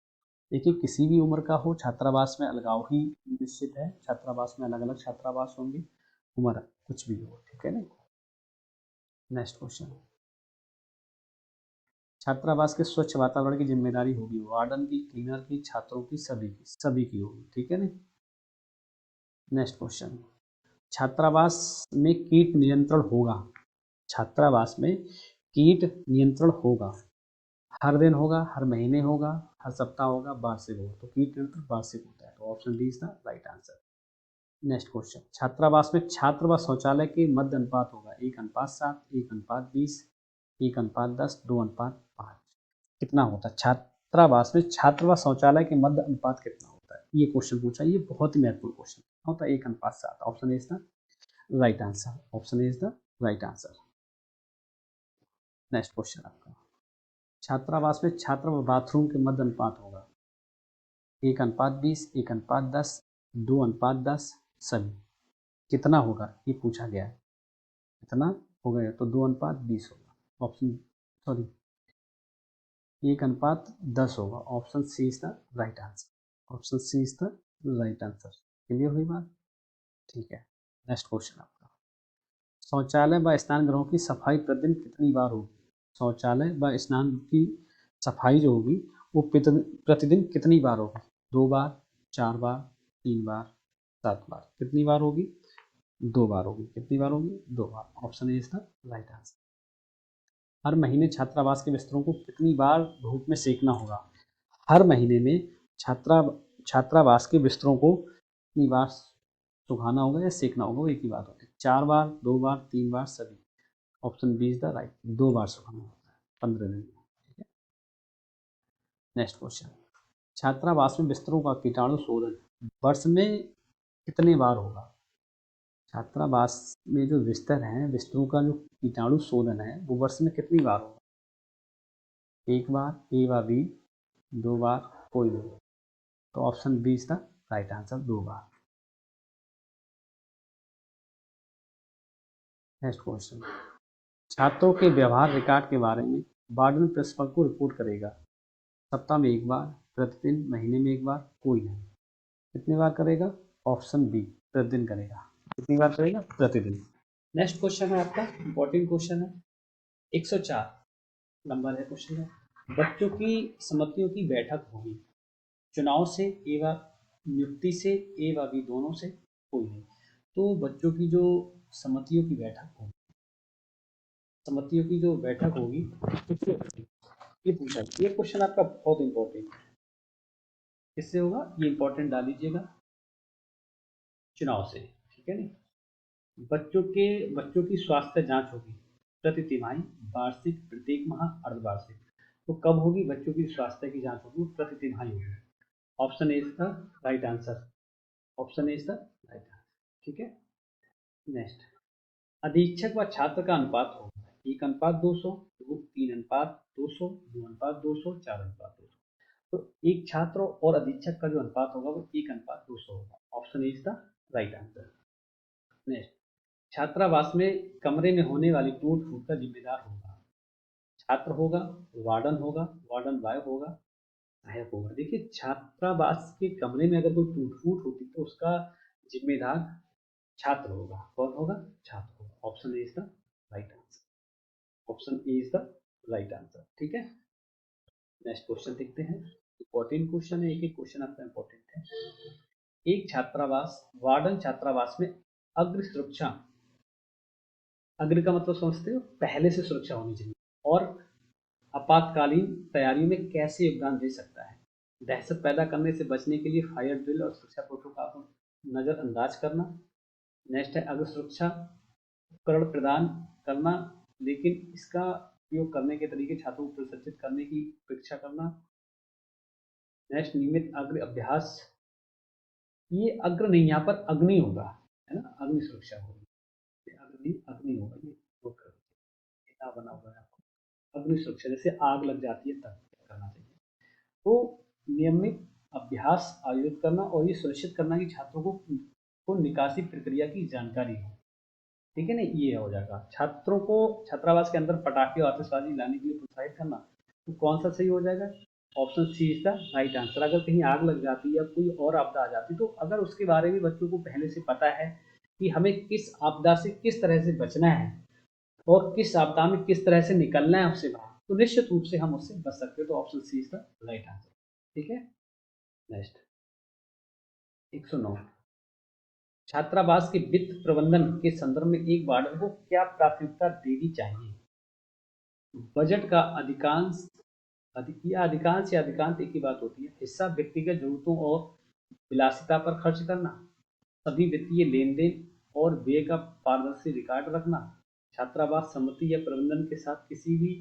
Speaker 1: देखिए किसी भी उम्र का हो, छात्रावास में अलगाव ही निश्चित है। छात्रावास में अलग अलग छात्रावास होंगे, उम्र कुछ भी हो, ठीक है ना। नेक्स्ट क्वेश्चन, छात्रावास के स्वच्छ वातावरण की जिम्मेदारी होगी वार्डन की, क्लीनर की, छात्रों की, सभी की होगी, ठीक है ना। नेक्स्ट क्वेश्चन, छात्रावास में कीट नियंत्रण होगा। छात्रावास में कीट नियंत्रण होगा, हर दिन होगा, हर महीने होगा, हर सप्ताह होगा, वार्षिक होगा। तो कीट नियंत्रण वार्षिक होता है, तो option D is the right answer. Next question, छात्रावास में छात्र व शौचालय के मध्य अनुपात होगा 1:7, 1:20, 1:10, 2:5। कितना होता है छात्रावास में छात्र व शौचालय के मध्य अनुपात कितना होता है? ये क्वेश्चन पूछा, ये बहुत ही महत्वपूर्ण क्वेश्चन होता है। 1:7। Option is the right answer. Option is the right answer. Next question आपका, छात्रावास में छात्र व बाथरूम के मध्य अनुपात होगा 1:20, 1:10, 2:10, सभी। कितना होगा ये पूछा गया है, कितना हो गया? तो 2:20 होगा। ऑप्शन सॉरी 1:10 होगा। Option C is the right answer. Option C is the right answer. Clear हुई बात? ठीक है। नेक्स्ट क्वेश्चन आपका, शौचालय व स्नान गृहों की सफाई प्रतिदिन कितनी बार होगी? शौचालय व स्नान की सफाई जो होगी वो प्रतिदिन कितनी बार होगी? 2 बार, 4 बार, 3 बार, 7 बार। कितनी बार होगी? 2 बार होगी। कितनी बार होगी? 2 बार। Option is the right answer. हर महीने छात्रावास के बिस्तरों को कितनी बार धूप में सेकना होगा? हर महीने में छात्रावास के बिस्तरों को कितनी बार सुखाना होगा या सेकना होगा? वो एक ही बात होती है। 4 बार, 2 बार, 3 बार, सभी। Option B is the right. 2 बार सुखाना होता है 15 दिन में, ठीक है। नेक्स्ट क्वेश्चन, छात्रावास में बिस्तरों का कीटाणु शोधन वर्ष में कितने बार होगा? छात्रावास में जो बिस्तर हैं, बिस्तरों का जो कीटाणु शोधन है वो वर्ष में कितनी बार होगा? 1 बार, ए व बी, 2 बार, कोई नहीं। तो option B is the right answer, 2 बार। नेक्स्ट क्वेश्चन, छात्रों के व्यवहार रिकॉर्ड के बारे में वार्डन प्रिंसिपल को रिपोर्ट करेगा। सप्ताह में 1 बार, प्रतिदिन, महीने में 1 बार, कोई नहीं। कितनी बार करेगा? ऑप्शन बी, प्रतिदिन करेगा। कितनी बार करेगा? प्रतिदिन। नेक्स्ट क्वेश्चन है आपका, इंपॉर्टेंट क्वेश्चन है, 104 नंबर है क्वेश्चन है। बच्चों की समितियों की बैठक होगी, चुनाव से एवं नियुक्ति से ए व बी दोनों से, कोई नहीं। तो बच्चों की जो समितियों की बैठक होगी, समितियों की जो बैठक होगी ये पूछा, ये क्वेश्चन आपका बहुत इंपॉर्टेंट है। किससे होगा? ये इंपॉर्टेंट डाल लीजिएगा, चुनाव से, ठीक है ना। बच्चों की स्वास्थ्य जांच होगी प्रति तिमाही, वार्षिक, प्रत्येक माह, अर्धवार्षिक। तो कब होगी बच्चों की स्वास्थ्य की जांच होगी? प्रति तिमाही होगी। Option is the right answer. Option is the right answer, ठीक है। नेक्स्ट, अधीक्षक व छात्र का अनुपात होगा 1:200, 3:200, 2:200, 4:200। तो एक छात्र और अधीक्षक का जो अनुपात होगा वो 1:200 होगा। Option is the right answer. Next, छात्रावास में कमरे में होने वाली टूट फूट का जिम्मेदार होगा, छात्र होगा, वार्डन होगा, वार्डन बॉय होगा, सहायक होगा। देखिए छात्रावास के कमरे में अगर कोई टूट फूट होती तो उसका जिम्मेदार छात्र होगा। कौन होगा? छात्र होगा। Option A is the right answer. Option A is the right answer, ठीक है। नेक्स्ट क्वेश्चन देखते हैं, इंपॉर्टेंट क्वेश्चन है, एक एक क्वेश्चन आपका इंपॉर्टेंट है। एक छात्रावास वार्डन छात्रावास में अग्र सुरक्षा, अग्र का मतलब समझते हो, पहले से सुरक्षा होनी चाहिए, और आपातकालीन तैयारियों में कैसे योगदान दे सकता है? दहशत पैदा करने से बचने के लिए फायर ड्रिल और सुरक्षा प्रोटोकॉल को नजरअंदाज करना। नेक्स्ट है अग्र सुरक्षा उपकरण प्रदान करना, लेकिन इसका उपयोग करने के तरीके छात्रों को प्रशिक्षित करने की अपेक्षा करना। नेक्स्ट, नियमित अग्र अभ्यास, ये अग्र नहीं, यहाँ पर अग्नि होगा, है ना, अग्नि सुरक्षा होगी, अग्नि अग्नि होगा, ये नोट कर लीजिए, बना हुआ है आपको। अग्नि सुरक्षा, जैसे आग लग जाती है तब क्या करना चाहिए? तो नियमित अभ्यास आयोजित करना और ये सुनिश्चित करना कि छात्रों को निकासी प्रक्रिया की जानकारी हो। ठीक है ना, ये हो जाएगा। छात्रों को छात्रावास के अंदर पटाखे और आतिशबाजी लाने के लिए प्रोत्साहित करना, तो कौन सा सही हो जाएगा? Option C is the right answer. अगर कहीं आग लग जाती है या कोई और आपदा आ जाती, तो अगर उसके बारे में बच्चों को पहले से पता है कि हमें किस आपदा से किस तरह से बचना है और किस आपदा में किस तरह से निकलना है उससे बाहर, तो निश्चित रूप से हम उससे बच सकते हैं। तो option C is the right answer. ठीक है, नेक्स्ट 109, छात्रावास के वित्त प्रबंधन के संदर्भ में एक वार्डन को क्या प्राथमिकता देनी चाहिए? बजट का अधिकांश या अधिकांश एक ही बात होती है। हिस्सा व्यक्तिगत जरूरतों और विलासिता पर खर्च करना, सभी वित्तीय लेन देन और व्यय का पारदर्शी रिकॉर्ड रखना, छात्रावास समिति या प्रबंधन के साथ किसी भी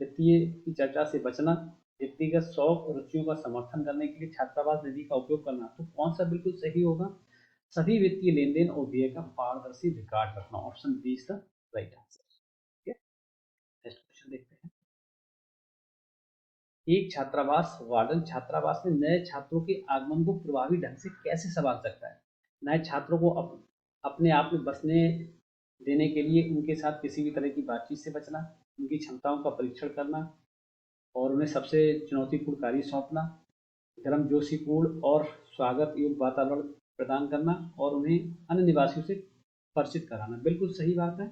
Speaker 1: वित्तीय की चर्चा से बचना, व्यक्तिगत शौक और रुचियों का समर्थन करने के लिए छात्रावास निधि का उपयोग करना। तो कौन सा बिल्कुल सही होगा? सभी वित्तीय लेन देन और व्यय का पारदर्शी रिकॉर्ड रखना। Option B is the right answer. ठीक है, नेक्स्ट क्वेश्चन देखते हैं। एक छात्रावास वार्डन छात्रावास में नए छात्रों के आगमन को प्रभावी ढंग से कैसे संभाल सकता है? नए छात्रों को अपने आप में बसने देने के लिए उनके साथ किसी भी तरह की बातचीत से बचना, उनकी क्षमताओं का परीक्षण करना और उन्हें सबसे चुनौतीपूर्ण कार्य सौंपना, गर्मजोशीपूर्ण और स्वागत योग्य वातावरण प्रदान करना और उन्हें अन्य निवासियों से परिचित कराना। बिल्कुल सही बात है,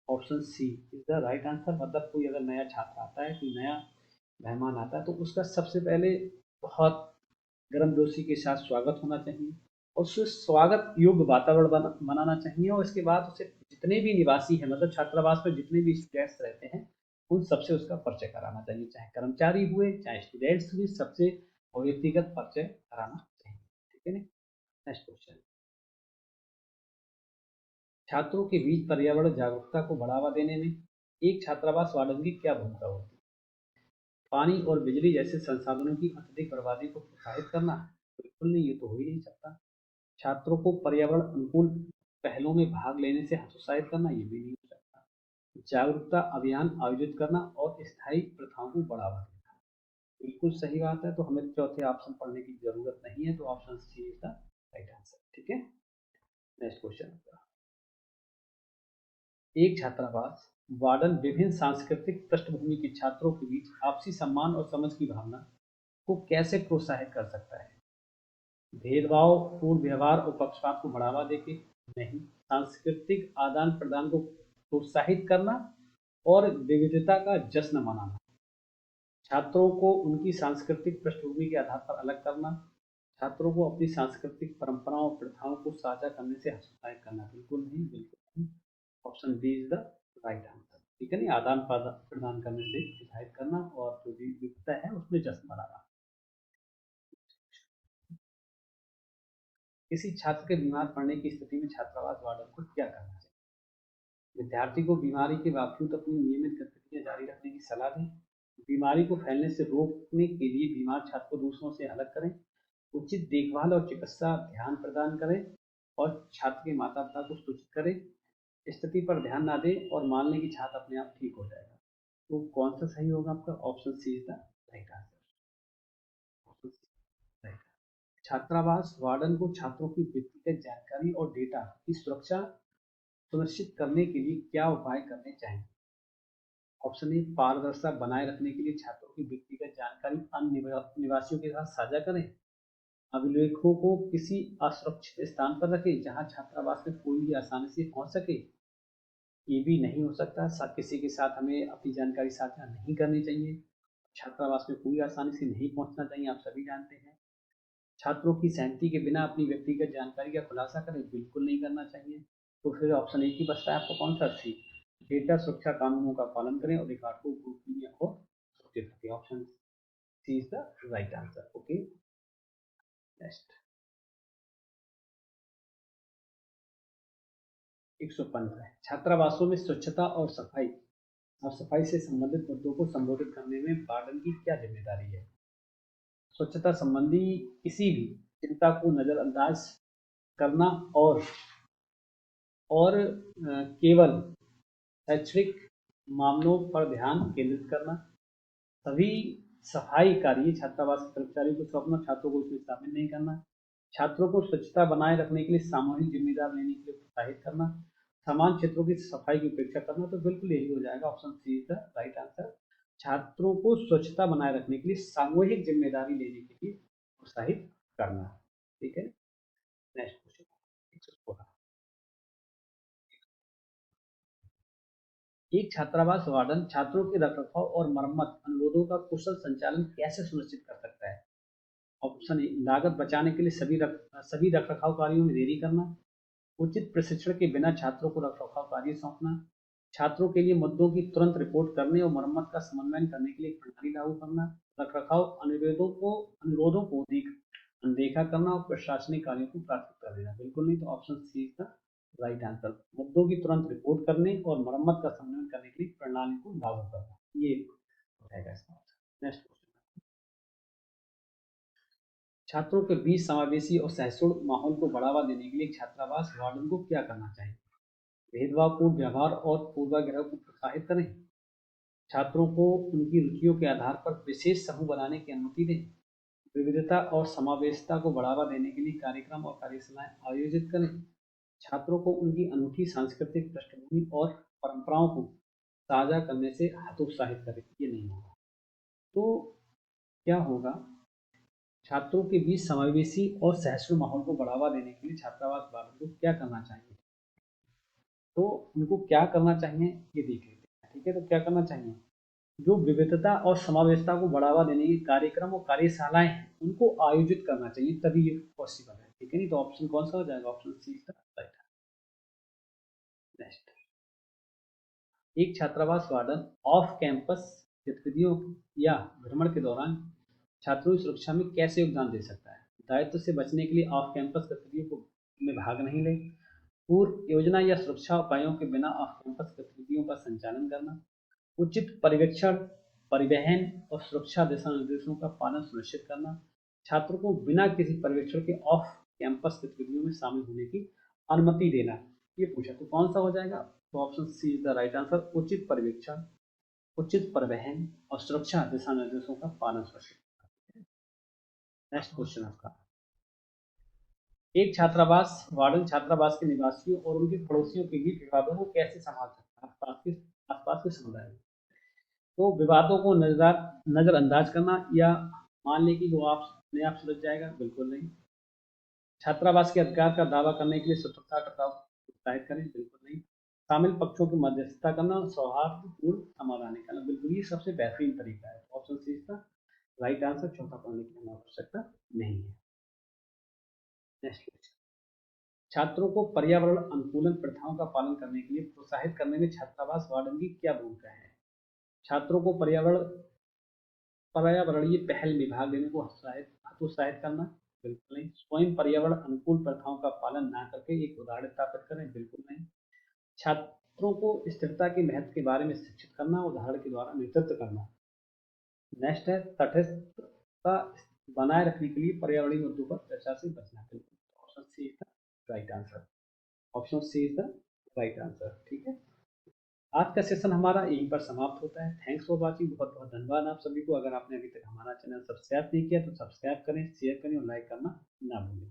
Speaker 1: option C is the right answer. मतलब कोई अगर नया छात्र आता है, कोई नया मेहमान आता है, तो उसका सबसे पहले बहुत गर्मजोशी के साथ स्वागत होना चाहिए और उससे स्वागत योग्य वातावरण बनाना चाहिए। और इसके बाद उसे जितने भी निवासी हैं, मतलब छात्रावास में जितने भी स्टूडेंट्स रहते हैं, उन सबसे उसका परिचय कराना चाहिए, चाहे कर्मचारी हुए चाहे स्टूडेंट्स हुए, सबसे व्यक्तिगत परिचय कराना चाहिए। ठीक है ना, नेक्स्ट क्वेश्चन। छात्रों के बीच पर्यावरण जागरूकता को बढ़ावा देने में एक छात्रावास वार्डन की क्या भूमिका होती है? पानी और बिजली जैसे संसाधनों की अत्यधिक बर्बादी को प्रोत्साहित करना? बिल्कुल नहीं, ये तो हो ही नहीं सकता। छात्रों को पर्यावरण अनुकूल पहलों में भाग लेने से हतोत्साहित करना? ये भी नहीं हो सकता। जागरूकता अभियान आयोजित करना और स्थायी प्रथाओं को बढ़ावा देना? बिल्कुल सही बात है। तो हमें चौथे ऑप्शन पढ़ने की जरूरत नहीं है, तो option C is the right answer. ठीक है, नेक्स्ट क्वेश्चन। एक छात्रावास वार्डन विभिन्न सांस्कृतिक पृष्ठभूमि के छात्रों के बीच आपसी सम्मान और समझ की भावना को कैसे प्रोत्साहित कर सकता है? भेदभाव पूर्ण व्यवहार और पक्षपात को बढ़ावा देके? नहीं। सांस्कृतिक आदान प्रदान को प्रोत्साहित करना और विविधता का जश्न मनाना? छात्रों को उनकी सांस्कृतिक पृष्ठभूमि के आधार पर अलग करना? छात्रों को अपनी सांस्कृतिक परंपराओं और प्रथाओं को साझा करने से हतोत्साहित करना? बिल्कुल नहीं, बिल्कुल नहीं। Option B is the right answer. ठीक है नहीं, आदान प्रदान करने से प्रोत्साहित करना और जो भी विविधता है उसमें जश्न मनाना। किसी छात्र के बीमार पड़ने की स्थिति में छात्रावास वार्डन को क्या करना चाहिए? विद्यार्थी को बीमारी के बावजूद अपनी नियमित गतिविधियां जारी रखने की सलाह दें, बीमारी को फैलने से रोकने के लिए बीमार छात्र को दूसरों से अलग करें, उचित देखभाल और चिकित्सा ध्यान प्रदान करें और छात्र के माता पिता को सूचित करें। स्थिति पर ध्यान ना दें और मान लें कि छात्र अपने आप ठीक हो जाएगा। तो कौन सा सही होगा आपका? Option C is the right answer. छात्रावास वार्डन को छात्रों की व्यक्तिगत जानकारी और डेटा की सुरक्षा सुनिश्चित करने के लिए क्या उपाय करने चाहिए? ऑप्शन ए, पारदर्शिता बनाए रखने के लिए छात्रों की व्यक्तिगत जानकारी अन्य निवासियों के साथ साझा करें, अभिलेखों को किसी असुरक्षित स्थान पर रखें जहां छात्रावास में कोई भी आसानी से पहुंच सके। ये भी नहीं हो सकता। किसी के साथ हमें अपनी जानकारी साझा नहीं करनी चाहिए। छात्रावास में कोई आसानी से नहीं पहुंचना चाहिए, आप सभी जानते हैं। छात्रों की सहमति के बिना अपनी व्यक्तिगत जानकारी का खुलासा करें, बिल्कुल नहीं करना चाहिए। तो फिर ऑप्शन एक ही बचता है आपको, कौन सा? सी, डेटा सुरक्षा कानूनों का पालन करें और रिकॉर्ड को गोपनीय और सुरक्षित रखें। Option C is the right answer. Okay, next 115 है। छात्रावासों में स्वच्छता और सफाई से संबंधित मुद्दों को संबोधित करने में वार्डन की क्या जिम्मेदारी है? स्वच्छता संबंधी किसी भी चिंता को नजरअंदाज करना और केवल शैक्षणिक मामलों पर ध्यान केंद्रित करना, सभी सफाई कार्य छात्रावास के कर्मचारियों को सौंपना, छात्रों को इसमें शामिल नहीं करना। छात्रों को स्वच्छता बनाए रखने के लिए सामूहिक जिम्मेदार लेने के लिए प्रोत्साहित करना। समान क्षेत्रों की सफाई की उपेक्षा करना। तो बिल्कुल यही हो जाएगा, option C is the right answer. छात्रों को स्वच्छता बनाए रखने के लिए सामूहिक जिम्मेदारी लेने के लिए प्रोत्साहित करना। ठीक है, नेक्स्ट क्वेश्चन। एक छात्रावास वार्डन छात्रों के रखरखाव और मरम्मत अनुरोधों का कुशल संचालन कैसे सुनिश्चित कर सकता है? ऑप्शन ए, लागत बचाने के लिए सभी रखरखाव कार्यों में देरी करना। उचित प्रशिक्षण के बिना छात्रों को रखरखाव कार्य सौंपना। छात्रों के लिए मुद्दों की तुरंत रिपोर्ट करने और मरम्मत का समन्वय करने के लिए प्रणाली लागू करना। रखरखाव अनुरोधों को अनदेखा करना और प्रशासनिक कार्यों को प्राथमिकता देना। बिल्कुल नहीं, तो option C is the right answer. मुद्दों की तुरंत रिपोर्ट करने और मरम्मत का समन्वय करने के लिए प्रणाली को लागू करना, ये रहेगा इसका आंसर। Next question. छात्रों के बीच समावेशी और सहिष्णु माहौल को बढ़ावा देने के लिए छात्रावास वार्डन को क्या करना चाहिए? भेदभावपूर्ण व्यवहार और पूर्वाग्रह को प्रोत्साहित करें। छात्रों को उनकी रुचियों के आधार पर विशेष समूह बनाने की अनुमति दें। विविधता और समावेशिता को बढ़ावा देने के लिए कार्यक्रम और कार्यशालाएं आयोजित करें। छात्रों को उनकी अनूठी सांस्कृतिक पृष्ठभूमि और परंपराओं को साझा करने से हतोत्साहित करें। ये नहीं होगा, तो क्या होगा? छात्रों के बीच समावेशी और सहिष्णु माहौल को बढ़ावा देने के लिए छात्रावास वालों को क्या करना चाहिए? तो उनको क्या करना चाहिए ये देख लेते हैं। ठीक है, तो क्या करना चाहिए? जो विविधता और समावेशिता को बढ़ावा देने के कार्यक्रम और कार्यशालाएं हैं उनको आयोजित करना चाहिए, तभी ये पॉसिबल है। ठीक है, नहीं तो ऑप्शन कौन सा हो जाएगा? Option C is the right. Next. एक छात्रावास वार्डन ऑफ कैंपस गतिविधियों या भ्रमण के दौरान छात्रों की सुरक्षा में कैसे योगदान दे सकता है? दायित्व से बचने के लिए ऑफ कैंपस गतिविधियों को में भाग नहीं ले। पूर्व योजना या सुरक्षा उपायों के बिना ऑफ कैंपस गतिविधियों का संचालन करना। उचित पर्यवेक्षण, परिवहन और सुरक्षा दिशा निर्देशों का पालन सुनिश्चित करना। छात्रों को बिना किसी पर्यवेक्षण के ऑफ कैंपस गतिविधियों में शामिल होने की अनुमति देना। ये पूछा, तो कौन सा हो जाएगा? तो option C is the right answer. उचित पर्यवेक्षण, उचित परिवहन और सुरक्षा दिशा निर्देशों का पालन सुनिश्चित करना। नेक्स्ट क्वेश्चन आपका। एक छात्रावास वार्डन छात्रावास के निवासियों और उनके पड़ोसियों के बीच विवादों को कैसे संभाल सकता है आसपास के समुदाय में? तो विवादों को नजरअंदाज करना या मान लें कि वो आप अपने आप सुलझ जाएगा? बिल्कुल नहीं। छात्रावास के अधिकार का दावा करने के लिए स्वतंत्रता का प्रोत्साहित करें? बिल्कुल नहीं। शामिल पक्षों की मध्यस्थता करना और सौहार्दपूर्ण समाधान निकालना, बिल्कुल ये सबसे बेहतरीन तरीका है। ऑप्शन सी इसका राइट आंसर। चौथा पढ़ने की हमें आवश्यकता नहीं है। Next question. छात्रों को पर्यावरण अनुकूलन प्रथाओं का पालन करने के लिए प्रोत्साहित करने में छात्रावास वार्डन की क्या भूमिका है? छात्रों को पर्यावरणीय पहल में भाग लेने को हतोत्साहित करना? बिल्कुल नहीं। स्वयं पर्यावरण अनुकूल प्रथाओं का पालन न करके एक उदाहरण स्थापित करें? बिल्कुल नहीं। छात्रों को स्थिरता के महत्व के बारे में शिक्षित करना, उदाहरण के द्वारा नेतृत्व करना। नेक्स्ट है तटस्थता बनाए रखने के लिए पर्यावरणीय मुद्दों पर चर्चा से बचना। बिल्कुल, option C is the right answer. Option C is the right answer. ठीक है, आज का सेशन हमारा यहीं पर समाप्त होता है। Thanks for watching. बहुत बहुत धन्यवाद आप सभी को। अगर आपने अभी तक हमारा चैनल सब्सक्राइब नहीं किया तो सब्सक्राइब करें, शेयर करें और लाइक करना ना भूलें।